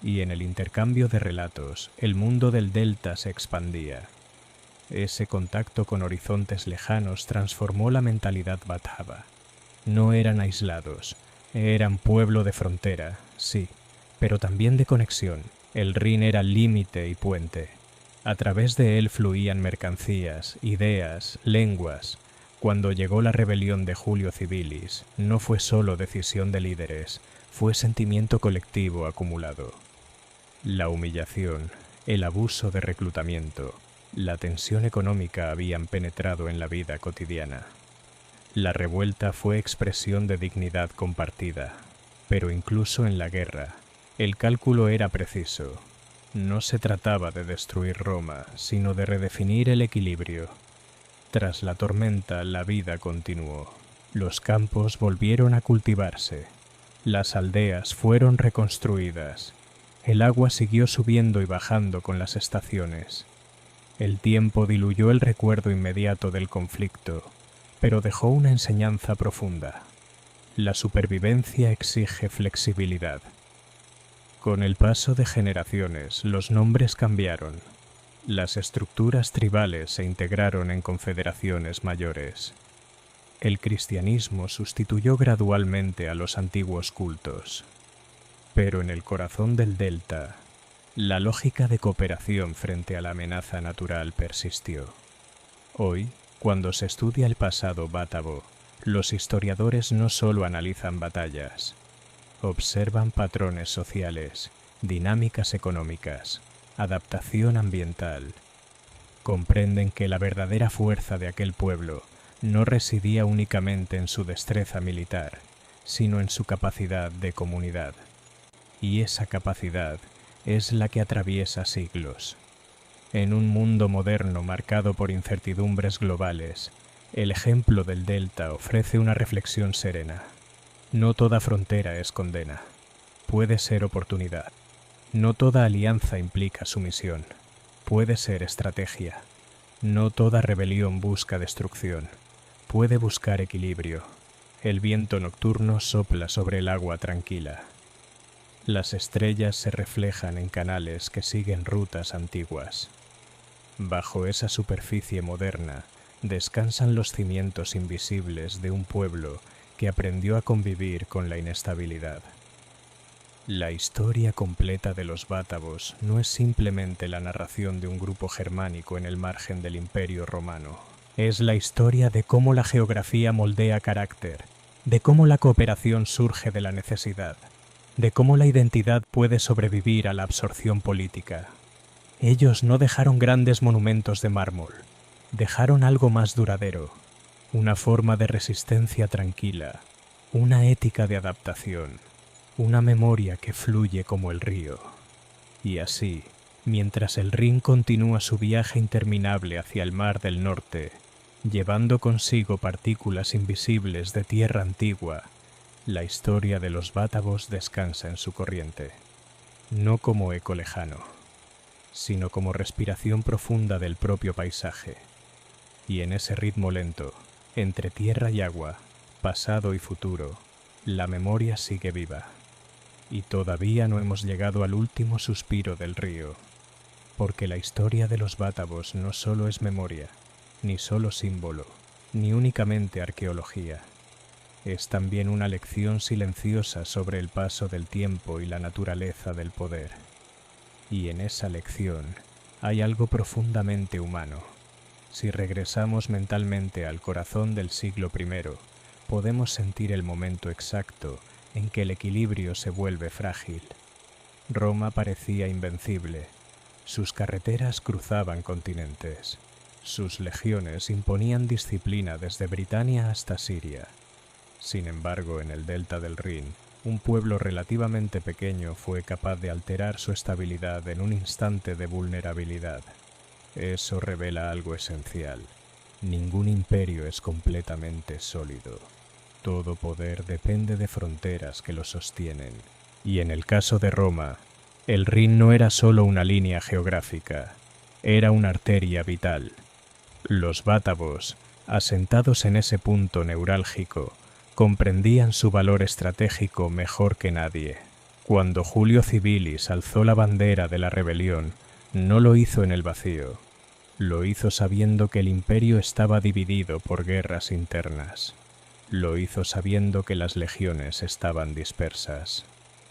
y en el intercambio de relatos el mundo del delta se expandía. Ese contacto con horizontes lejanos transformó la mentalidad bátava. No eran aislados, Eran pueblo de frontera, sí, pero también de conexión. El Rin era límite y puente. A través de él fluían mercancías, ideas, lenguas. Cuando llegó la rebelión de Julio Civilis, no fue solo decisión de líderes, fue sentimiento colectivo acumulado. La humillación, el abuso de reclutamiento, la tensión económica habían penetrado en la vida cotidiana. La revuelta fue expresión de dignidad compartida, pero incluso en la guerra, el cálculo era preciso. No se trataba de destruir Roma, sino de redefinir el equilibrio. Tras la tormenta, la vida continuó. Los campos volvieron a cultivarse. Las aldeas fueron reconstruidas. El agua siguió subiendo y bajando con las estaciones. El tiempo diluyó el recuerdo inmediato del conflicto, pero dejó una enseñanza profunda. La supervivencia exige flexibilidad. Con el paso de generaciones, los nombres cambiaron. Las estructuras tribales se integraron en confederaciones mayores. El cristianismo sustituyó gradualmente a los antiguos cultos. Pero en el corazón del delta, la lógica de cooperación frente a la amenaza natural persistió. Hoy, cuando se estudia el pasado bátavo, los historiadores no solo analizan batallas, observan patrones sociales, dinámicas económicas, adaptación ambiental. Comprenden que la verdadera fuerza de aquel pueblo no residía únicamente en su destreza militar, sino en su capacidad de comunidad. Y esa capacidad es la que atraviesa siglos. En un mundo moderno marcado por incertidumbres globales, el ejemplo del Delta ofrece una reflexión serena. No toda frontera es condena. Puede ser oportunidad. No toda alianza implica sumisión. Puede ser estrategia. No toda rebelión busca destrucción. Puede buscar equilibrio. El viento nocturno sopla sobre el agua tranquila. Las estrellas se reflejan en canales que siguen rutas antiguas. Bajo esa superficie moderna descansan los cimientos invisibles de un pueblo que aprendió a convivir con la inestabilidad. La historia completa de los bátavos no es simplemente la narración de un grupo germánico en el margen del Imperio Romano. Es la historia de cómo la geografía moldea carácter, de cómo la cooperación surge de la necesidad, de cómo la identidad puede sobrevivir a la absorción política. Ellos no dejaron grandes monumentos de mármol, dejaron algo más duradero, una forma de resistencia tranquila, una ética de adaptación, una memoria que fluye como el río. Y así, mientras el Rin continúa su viaje interminable hacia el Mar del Norte, llevando consigo partículas invisibles de tierra antigua, la historia de los bátavos descansa en su corriente, no como eco lejano, sino como respiración profunda del propio paisaje. Y en ese ritmo lento, entre tierra y agua, pasado y futuro, la memoria sigue viva. Y todavía no hemos llegado al último suspiro del río, porque la historia de los bátavos no solo es memoria, ni solo símbolo, ni únicamente arqueología. Es también una lección silenciosa sobre el paso del tiempo y la naturaleza del poder. Y en esa lección hay algo profundamente humano. Si regresamos mentalmente al corazón del siglo I, podemos sentir el momento exacto en que el equilibrio se vuelve frágil. Roma parecía invencible. Sus carreteras cruzaban continentes. Sus legiones imponían disciplina desde Britania hasta Siria. Sin embargo, en el delta del Rin, un pueblo relativamente pequeño fue capaz de alterar su estabilidad en un instante de vulnerabilidad. Eso revela algo esencial. Ningún imperio es completamente sólido. Todo poder depende de fronteras que lo sostienen. Y en el caso de Roma, el Rin no era solo una línea geográfica, era una arteria vital. Los bátavos, asentados en ese punto neurálgico, comprendían su valor estratégico mejor que nadie. Cuando Julio Civilis alzó la bandera de la rebelión, no lo hizo en el vacío. Lo hizo sabiendo que el imperio estaba dividido por guerras internas. Lo hizo sabiendo que las legiones estaban dispersas.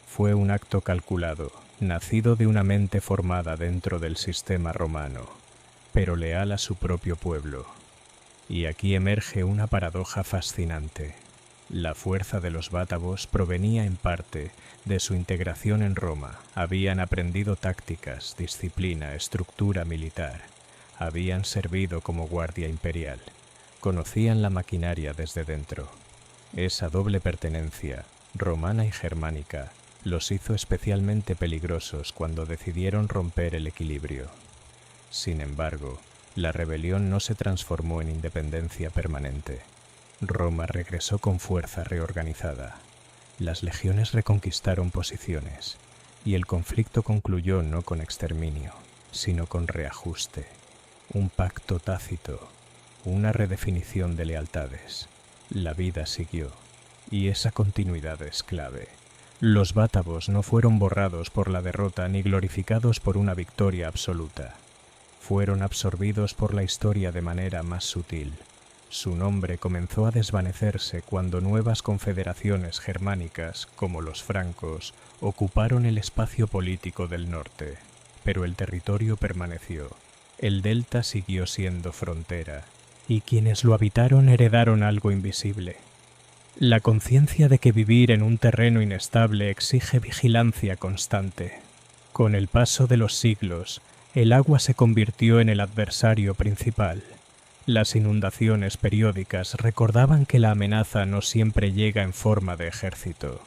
Fue un acto calculado, nacido de una mente formada dentro del sistema romano, pero leal a su propio pueblo. Y aquí emerge una paradoja fascinante. La fuerza de los bátavos provenía en parte de su integración en Roma. Habían aprendido tácticas, disciplina, estructura militar. Habían servido como guardia imperial. Conocían la maquinaria desde dentro. Esa doble pertenencia, romana y germánica, los hizo especialmente peligrosos cuando decidieron romper el equilibrio. Sin embargo, la rebelión no se transformó en independencia permanente. Roma regresó con fuerza reorganizada. Las legiones reconquistaron posiciones, y el conflicto concluyó no con exterminio, sino con reajuste, un pacto tácito, una redefinición de lealtades. La vida siguió, y esa continuidad es clave. Los bátavos no fueron borrados por la derrota ni glorificados por una victoria absoluta. Fueron absorbidos por la historia de manera más sutil. Su nombre comenzó a desvanecerse cuando nuevas confederaciones germánicas, como los francos, ocuparon el espacio político del norte. Pero el territorio permaneció. El delta siguió siendo frontera, y quienes lo habitaron heredaron algo invisible. La conciencia de que vivir en un terreno inestable exige vigilancia constante. Con el paso de los siglos, el agua se convirtió en el adversario principal. Las inundaciones periódicas recordaban que la amenaza no siempre llega en forma de ejército.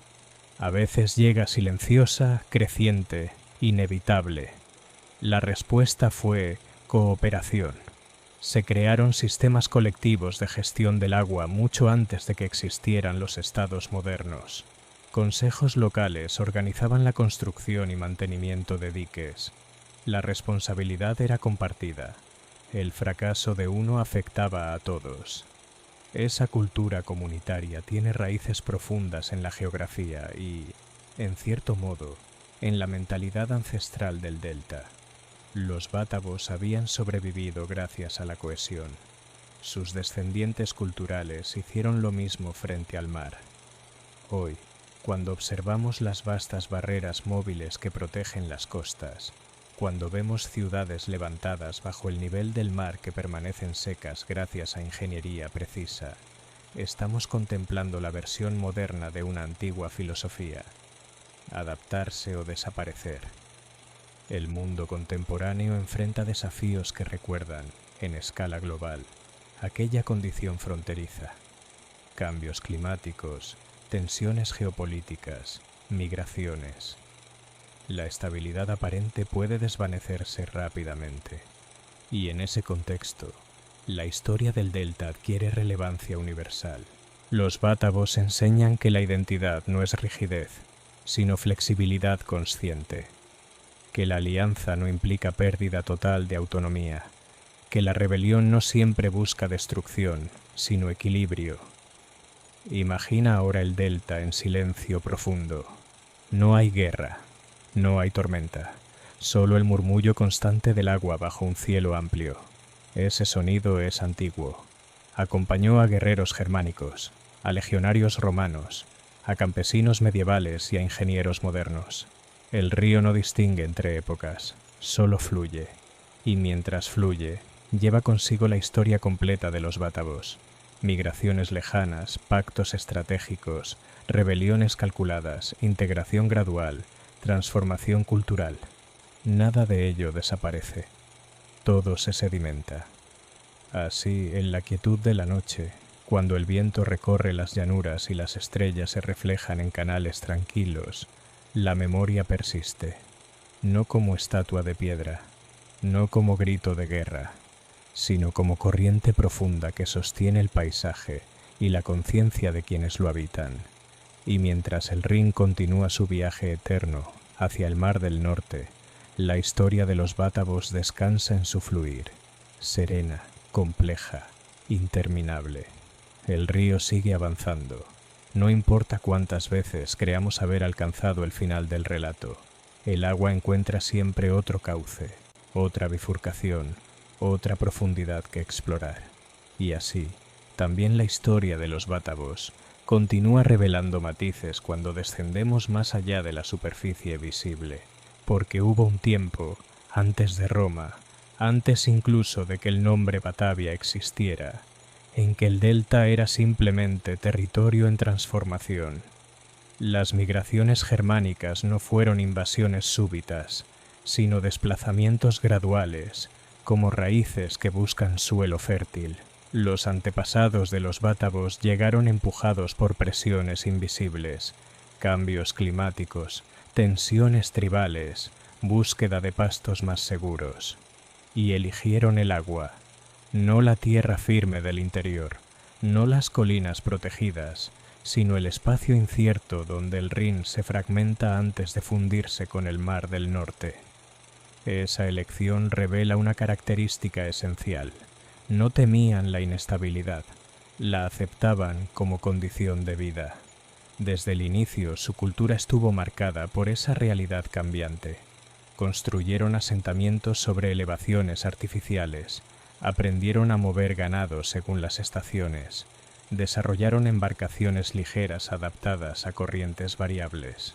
A veces llega silenciosa, creciente, inevitable. La respuesta fue cooperación. Se crearon sistemas colectivos de gestión del agua mucho antes de que existieran los estados modernos. Consejos locales organizaban la construcción y mantenimiento de diques. La responsabilidad era compartida. El fracaso de uno afectaba a todos. Esa cultura comunitaria tiene raíces profundas en la geografía y, en cierto modo, en la mentalidad ancestral del delta. Los bátavos habían sobrevivido gracias a la cohesión. Sus descendientes culturales hicieron lo mismo frente al mar. Hoy, cuando observamos las vastas barreras móviles que protegen las costas, cuando vemos ciudades levantadas bajo el nivel del mar que permanecen secas gracias a ingeniería precisa, estamos contemplando la versión moderna de una antigua filosofía: adaptarse o desaparecer. El mundo contemporáneo enfrenta desafíos que recuerdan, en escala global, aquella condición fronteriza. Cambios climáticos, tensiones geopolíticas, migraciones. La estabilidad aparente puede desvanecerse rápidamente, y en ese contexto, la historia del delta adquiere relevancia universal. Los bátavos enseñan que la identidad no es rigidez, sino flexibilidad consciente, que la alianza no implica pérdida total de autonomía, que la rebelión no siempre busca destrucción, sino equilibrio. Imagina ahora el delta en silencio profundo. No hay guerra. No hay tormenta, solo el murmullo constante del agua bajo un cielo amplio. Ese sonido es antiguo. Acompañó a guerreros germánicos, a legionarios romanos, a campesinos medievales y a ingenieros modernos. El río no distingue entre épocas, solo fluye. Y mientras fluye, lleva consigo la historia completa de los bátavos. Migraciones lejanas, pactos estratégicos, rebeliones calculadas, integración gradual, transformación cultural. Nada de ello desaparece. Todo se sedimenta. Así, en la quietud de la noche, cuando el viento recorre las llanuras y las estrellas se reflejan en canales tranquilos, la memoria persiste, no como estatua de piedra, no como grito de guerra, sino como corriente profunda que sostiene el paisaje y la conciencia de quienes lo habitan. Y mientras el Rin continúa su viaje eterno hacia el mar del norte, la historia de los bátavos descansa en su fluir, serena, compleja, interminable. El río sigue avanzando. No importa cuántas veces creamos haber alcanzado el final del relato, el agua encuentra siempre otro cauce, otra bifurcación, otra profundidad que explorar. Y así, También la historia de los bátavos continúa revelando matices cuando descendemos más allá de la superficie visible, porque hubo un tiempo, antes de Roma, antes incluso de que el nombre Batavia existiera, en que el delta era simplemente territorio en transformación. Las migraciones germánicas no fueron invasiones súbitas, sino desplazamientos graduales, como raíces que buscan suelo fértil. Los antepasados de los bátavos llegaron empujados por presiones invisibles, cambios climáticos, tensiones tribales, búsqueda de pastos más seguros. Y eligieron el agua, no la tierra firme del interior, no las colinas protegidas, sino el espacio incierto donde el Rin se fragmenta antes de fundirse con el mar del norte. Esa elección revela una característica esencial. No temían la inestabilidad, la aceptaban como condición de vida. Desde el inicio su cultura estuvo marcada por esa realidad cambiante. Construyeron asentamientos sobre elevaciones artificiales, aprendieron a mover ganado según las estaciones, desarrollaron embarcaciones ligeras adaptadas a corrientes variables.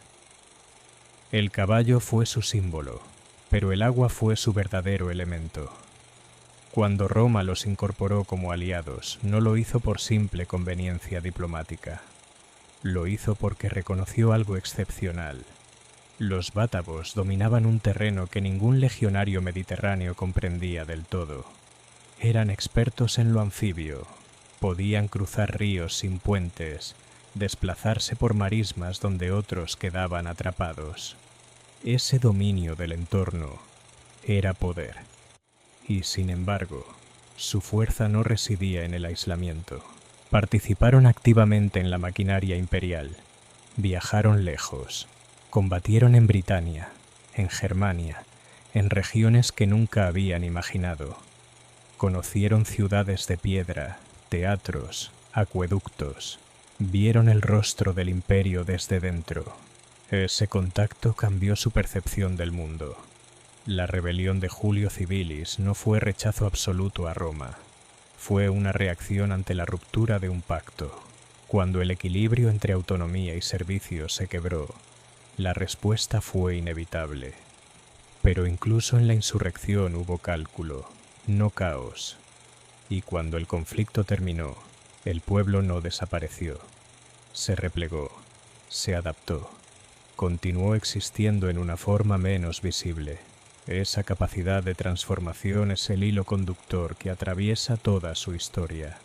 El caballo fue su símbolo, pero el agua fue su verdadero elemento. Cuando Roma los incorporó como aliados, no lo hizo por simple conveniencia diplomática. Lo hizo porque reconoció algo excepcional. Los bátavos dominaban un terreno que ningún legionario mediterráneo comprendía del todo. Eran expertos en lo anfibio, podían cruzar ríos sin puentes, desplazarse por marismas donde otros quedaban atrapados. Ese dominio del entorno era poder. Y, sin embargo, su fuerza no residía en el aislamiento. Participaron activamente en la maquinaria imperial, viajaron lejos, combatieron en Britania, en Germania, en regiones que nunca habían imaginado. Conocieron ciudades de piedra, teatros, acueductos, vieron el rostro del imperio desde dentro. Ese contacto cambió su percepción del mundo. La rebelión de Julio Civilis no fue rechazo absoluto a Roma, fue una reacción ante la ruptura de un pacto. Cuando el equilibrio entre autonomía y servicio se quebró, la respuesta fue inevitable. Pero incluso en la insurrección hubo cálculo, no caos. Y cuando el conflicto terminó, el pueblo no desapareció. Se replegó, se adaptó, continuó existiendo en una forma menos visible. Esa capacidad de transformación es el hilo conductor que atraviesa toda su historia.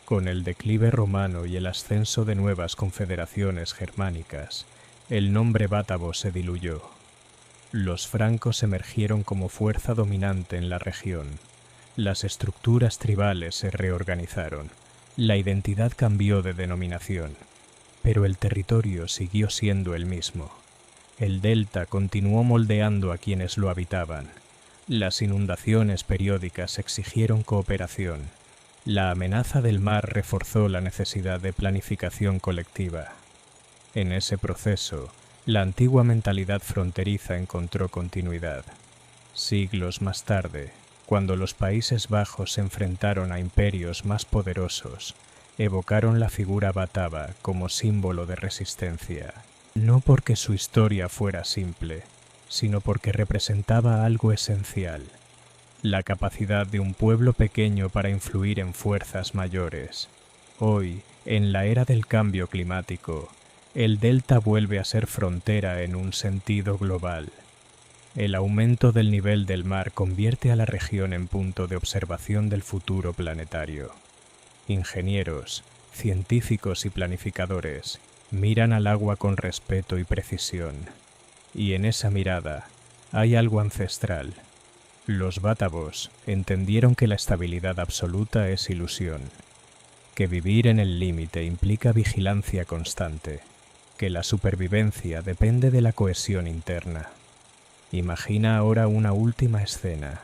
Con el declive romano y el ascenso de nuevas confederaciones germánicas, el nombre bátavo se diluyó. Los francos emergieron como fuerza dominante en la región. Las estructuras tribales se reorganizaron. La identidad cambió de denominación, pero el territorio siguió siendo el mismo. El delta continuó moldeando a quienes lo habitaban. Las inundaciones periódicas exigieron cooperación. La amenaza del mar reforzó la necesidad de planificación colectiva. En ese proceso, la antigua mentalidad fronteriza encontró continuidad. Siglos más tarde, cuando los Países Bajos se enfrentaron a imperios más poderosos, evocaron la figura bátava como símbolo de resistencia. No porque su historia fuera simple, sino porque representaba algo esencial, la capacidad de un pueblo pequeño para influir en fuerzas mayores. Hoy, en la era del cambio climático, el delta vuelve a ser frontera en un sentido global. El aumento del nivel del mar convierte a la región en punto de observación del futuro planetario. Ingenieros, científicos y planificadores miran al agua con respeto y precisión. Y en esa mirada hay algo ancestral. Los bátavos entendieron que la estabilidad absoluta es ilusión, que vivir en el límite implica vigilancia constante, que la supervivencia depende de la cohesión interna. Imagina ahora una última escena.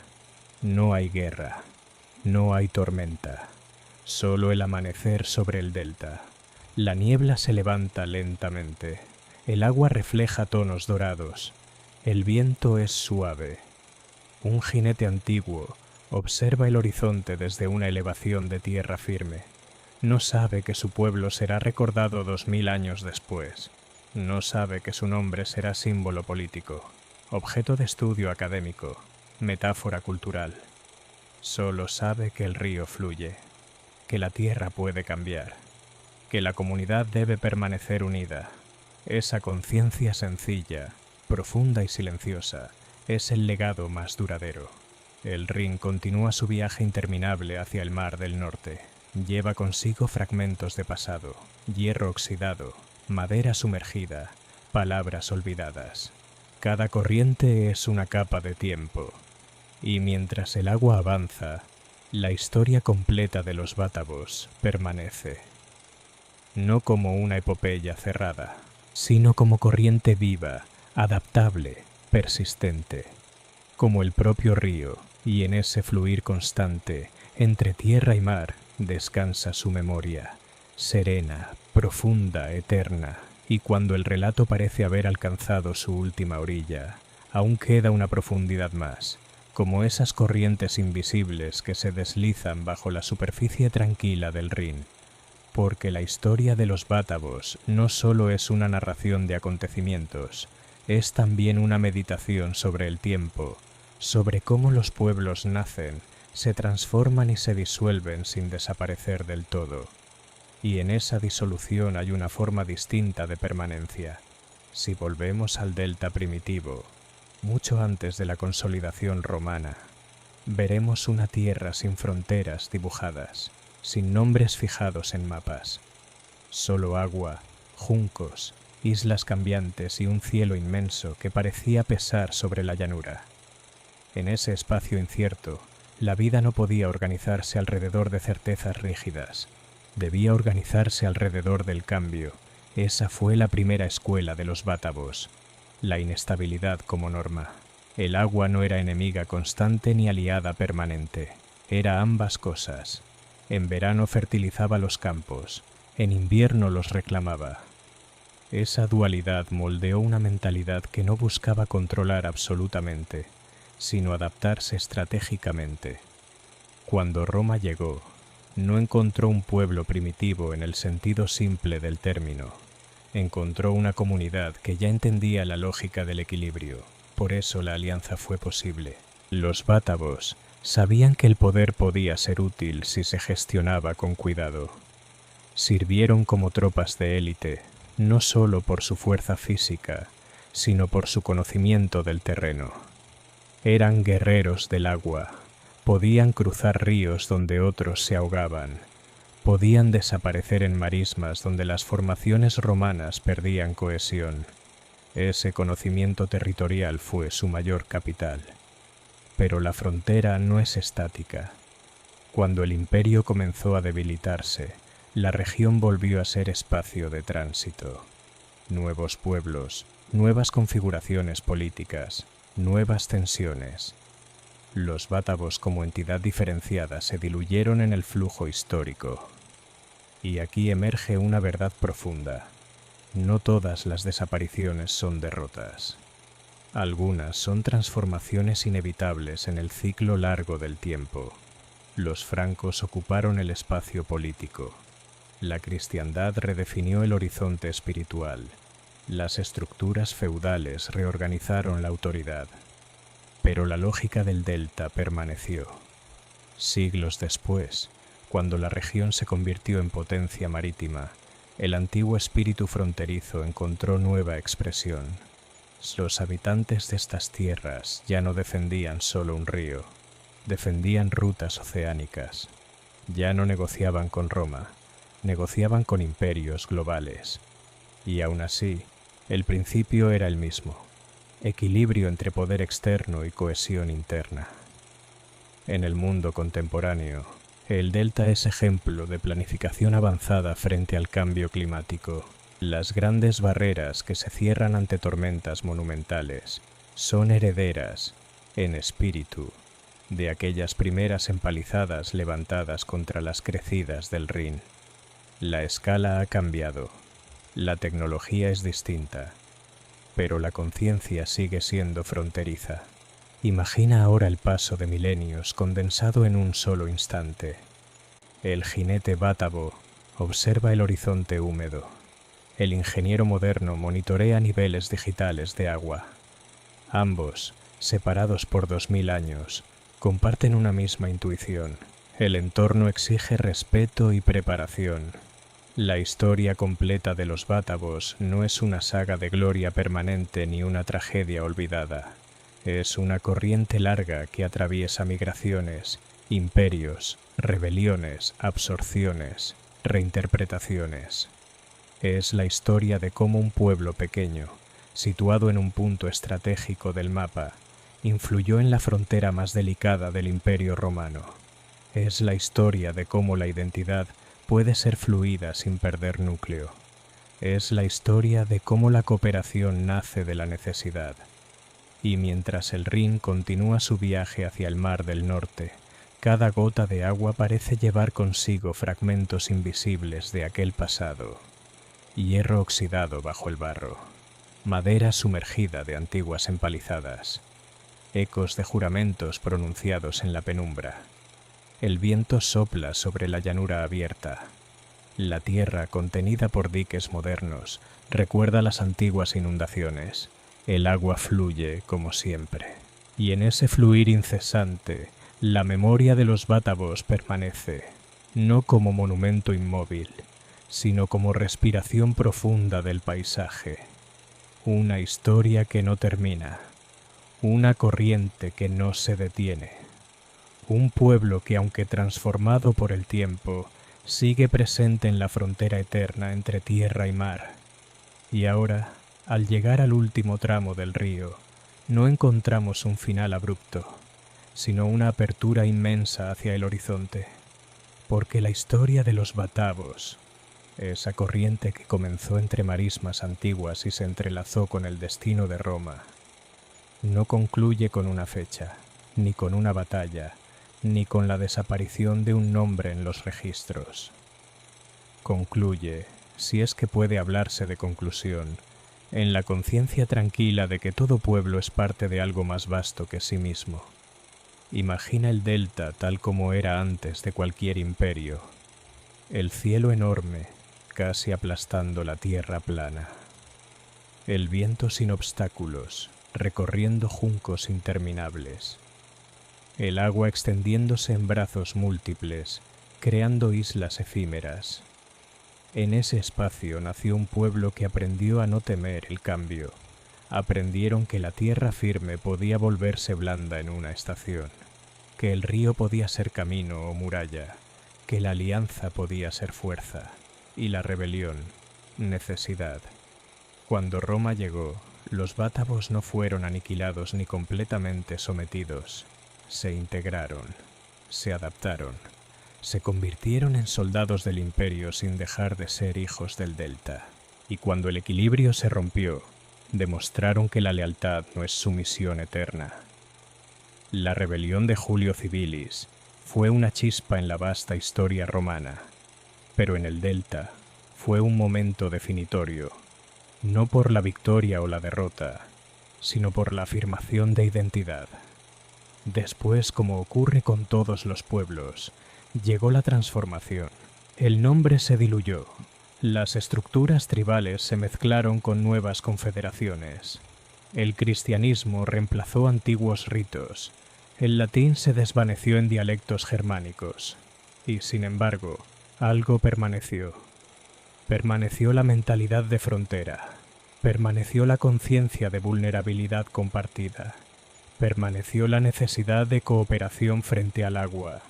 No hay guerra, no hay tormenta, solo el amanecer sobre el delta. La niebla se levanta lentamente, el agua refleja tonos dorados, el viento es suave. Un jinete antiguo, Observa el horizonte desde una elevación de tierra firme. No sabe que su pueblo será recordado 2000 años después. No sabe que su nombre será símbolo político, objeto de estudio académico, metáfora cultural. Solo sabe que el río fluye, que la tierra puede cambiar, que la comunidad debe permanecer unida. Esa conciencia sencilla, profunda y silenciosa, es el legado más duradero. El Rin continúa su viaje interminable hacia el Mar del Norte. Lleva consigo fragmentos de pasado, hierro oxidado, madera sumergida, palabras olvidadas. Cada corriente es una capa de tiempo. Y mientras el agua avanza, la historia completa de los Bátavos permanece. No como una epopeya cerrada, sino como corriente viva, adaptable, persistente. Como el propio río, y en ese fluir constante, entre tierra y mar, descansa su memoria, serena, profunda, eterna, y cuando el relato parece haber alcanzado su última orilla, aún queda una profundidad más, como esas corrientes invisibles que se deslizan bajo la superficie tranquila del Rin, porque la historia de los Bátavos no solo es una narración de acontecimientos, es también una meditación sobre el tiempo, sobre cómo los pueblos nacen, se transforman y se disuelven sin desaparecer del todo. Y en esa disolución hay una forma distinta de permanencia. Si volvemos al delta primitivo, mucho antes de la consolidación romana, veremos una tierra sin fronteras dibujadas, sin nombres fijados en mapas. Solo agua, juncos, islas cambiantes y un cielo inmenso que parecía pesar sobre la llanura. En ese espacio incierto, la vida no podía organizarse alrededor de certezas rígidas. Debía organizarse alrededor del cambio. Esa fue la primera escuela de los Bátavos. La inestabilidad como norma. El agua no era enemiga constante ni aliada permanente. Era ambas cosas. En verano fertilizaba los campos. En invierno los reclamaba. Esa dualidad moldeó una mentalidad que no buscaba controlar absolutamente, sino adaptarse estratégicamente. Cuando Roma llegó, no encontró un pueblo primitivo en el sentido simple del término. Encontró una comunidad que ya entendía la lógica del equilibrio. Por eso la alianza fue posible. Los Bátavos sabían que el poder podía ser útil si se gestionaba con cuidado. Sirvieron como tropas de élite, no solo por su fuerza física, sino por su conocimiento del terreno. Eran guerreros del agua, podían cruzar ríos donde otros se ahogaban, podían desaparecer en marismas donde las formaciones romanas perdían cohesión. Ese conocimiento territorial fue su mayor capital. Pero la frontera no es estática. Cuando el imperio comenzó a debilitarse, la región volvió a ser espacio de tránsito. Nuevos pueblos, nuevas configuraciones políticas, nuevas tensiones. Los Bátavos como entidad diferenciada se diluyeron en el flujo histórico. Y aquí emerge una verdad profunda. No todas las desapariciones son derrotas. Algunas son transformaciones inevitables en el ciclo largo del tiempo. Los francos ocuparon el espacio político. La cristiandad redefinió el horizonte espiritual. Las estructuras feudales reorganizaron la autoridad. Pero la lógica del delta permaneció. Siglos después, cuando la región se convirtió en potencia marítima, el antiguo espíritu fronterizo encontró nueva expresión. Los habitantes de estas tierras ya no defendían solo un río, defendían rutas oceánicas. Ya no negociaban con Roma, negociaban con imperios globales. Y aún así, el principio era el mismo: equilibrio entre poder externo y cohesión interna. En el mundo contemporáneo, el delta es ejemplo de planificación avanzada frente al cambio climático. Las grandes barreras que se cierran ante tormentas monumentales son herederas, en espíritu, de aquellas primeras empalizadas levantadas contra las crecidas del Rin. La escala ha cambiado, la tecnología es distinta, pero la conciencia sigue siendo fronteriza. Imagina ahora el paso de milenios condensado en un solo instante. El jinete bátavo observa el horizonte húmedo. El ingeniero moderno monitorea niveles digitales de agua. Ambos, separados por 2000 años, comparten una misma intuición. El entorno exige respeto y preparación. La historia completa de los bátavos no es una saga de gloria permanente ni una tragedia olvidada. Es una corriente larga que atraviesa migraciones, imperios, rebeliones, absorciones, reinterpretaciones. Es la historia de cómo un pueblo pequeño, situado en un punto estratégico del mapa, influyó en la frontera más delicada del Imperio Romano. Es la historia de cómo la identidad puede ser fluida sin perder núcleo. Es la historia de cómo la cooperación nace de la necesidad. Y mientras el Rin continúa su viaje hacia el Mar del Norte, cada gota de agua parece llevar consigo fragmentos invisibles de aquel pasado. Hierro oxidado bajo el barro, madera sumergida de antiguas empalizadas, ecos de juramentos pronunciados en la penumbra. El viento sopla sobre la llanura abierta. La tierra, contenida por diques modernos, recuerda las antiguas inundaciones. El agua fluye como siempre. Y en ese fluir incesante, la memoria de los bátavos permanece, no como monumento inmóvil, sino como respiración profunda del paisaje. Una historia que no termina, una corriente que no se detiene. Un pueblo que, aunque transformado por el tiempo, sigue presente en la frontera eterna entre tierra y mar. Y ahora, al llegar al último tramo del río, no encontramos un final abrupto, sino una apertura inmensa hacia el horizonte, porque la historia de los bátavos, esa corriente que comenzó entre marismas antiguas y se entrelazó con el destino de Roma, no concluye con una fecha, ni con una batalla, ni con la desaparición de un nombre en los registros. Concluye, si es que puede hablarse de conclusión, en la conciencia tranquila de que todo pueblo es parte de algo más vasto que sí mismo. Imagina el delta tal como era antes de cualquier imperio, el cielo enorme, casi aplastando la tierra plana, el viento sin obstáculos, recorriendo juncos interminables, el agua extendiéndose en brazos múltiples, creando islas efímeras. En ese espacio nació un pueblo que aprendió a no temer el cambio. Aprendieron que la tierra firme podía volverse blanda en una estación, que el río podía ser camino o muralla, que la alianza podía ser fuerza, y la rebelión, necesidad. Cuando Roma llegó, los bátavos no fueron aniquilados ni completamente sometidos. Se integraron, se adaptaron. Se convirtieron en soldados del imperio sin dejar de ser hijos del delta. Y cuando el equilibrio se rompió, demostraron que la lealtad no es sumisión eterna. La rebelión de Julio Civilis fue una chispa en la vasta historia romana, pero en el delta fue un momento definitorio, no por la victoria o la derrota, sino por la afirmación de identidad. Después, como ocurre con todos los pueblos, llegó la transformación. El nombre se diluyó. Las estructuras tribales se mezclaron con nuevas confederaciones. El cristianismo reemplazó antiguos ritos. El latín se desvaneció en dialectos germánicos. Y, sin embargo, algo permaneció. Permaneció la mentalidad de frontera. Permaneció la conciencia de vulnerabilidad compartida. Permaneció la necesidad de cooperación frente al agua.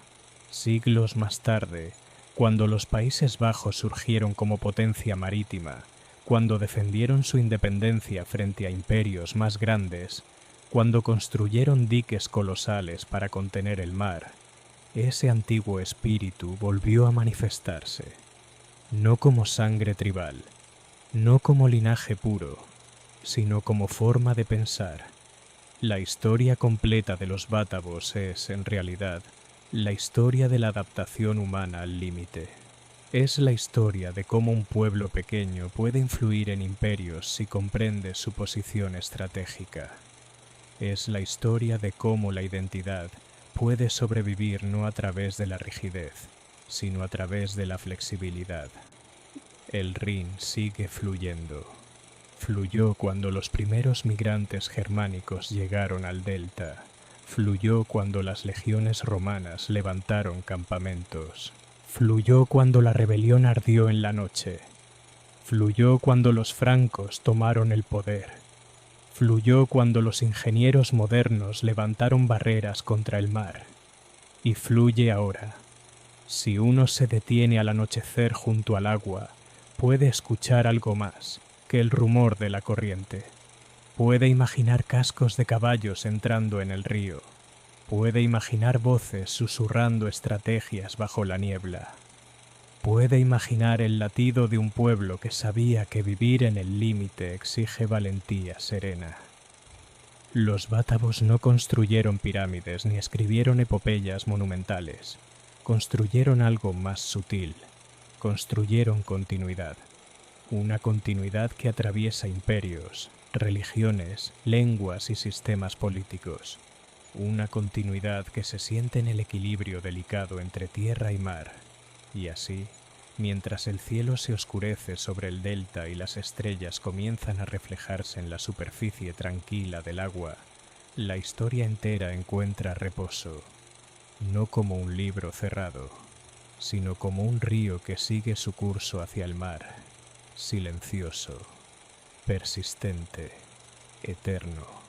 Siglos más tarde, cuando los Países Bajos surgieron como potencia marítima, cuando defendieron su independencia frente a imperios más grandes, cuando construyeron diques colosales para contener el mar, ese antiguo espíritu volvió a manifestarse, no como sangre tribal, no como linaje puro, sino como forma de pensar. La historia completa de los bátavos es, en realidad, la historia de la adaptación humana al límite. Es la historia de cómo un pueblo pequeño puede influir en imperios si comprende su posición estratégica. Es la historia de cómo la identidad puede sobrevivir no a través de la rigidez, sino a través de la flexibilidad. El Rin sigue fluyendo. Fluyó cuando los primeros migrantes germánicos llegaron al delta. Fluyó cuando las legiones romanas levantaron campamentos. Fluyó cuando la rebelión ardió en la noche. Fluyó cuando los francos tomaron el poder. Fluyó cuando los ingenieros modernos levantaron barreras contra el mar. Y fluye ahora. Si uno se detiene al anochecer junto al agua, puede escuchar algo más que el rumor de la corriente. Puede imaginar cascos de caballos entrando en el río. Puede imaginar voces susurrando estrategias bajo la niebla. Puede imaginar el latido de un pueblo que sabía que vivir en el límite exige valentía serena. Los bátavos no construyeron pirámides ni escribieron epopeyas monumentales. Construyeron algo más sutil. Construyeron continuidad. Una continuidad que atraviesa imperios, religiones, lenguas y sistemas políticos. Una continuidad que se siente en el equilibrio delicado entre tierra y mar. Y así, mientras el cielo se oscurece sobre el delta y las estrellas comienzan a reflejarse en la superficie tranquila del agua, la historia entera encuentra reposo, no como un libro cerrado, sino como un río que sigue su curso hacia el mar, silencioso, persistente, eterno.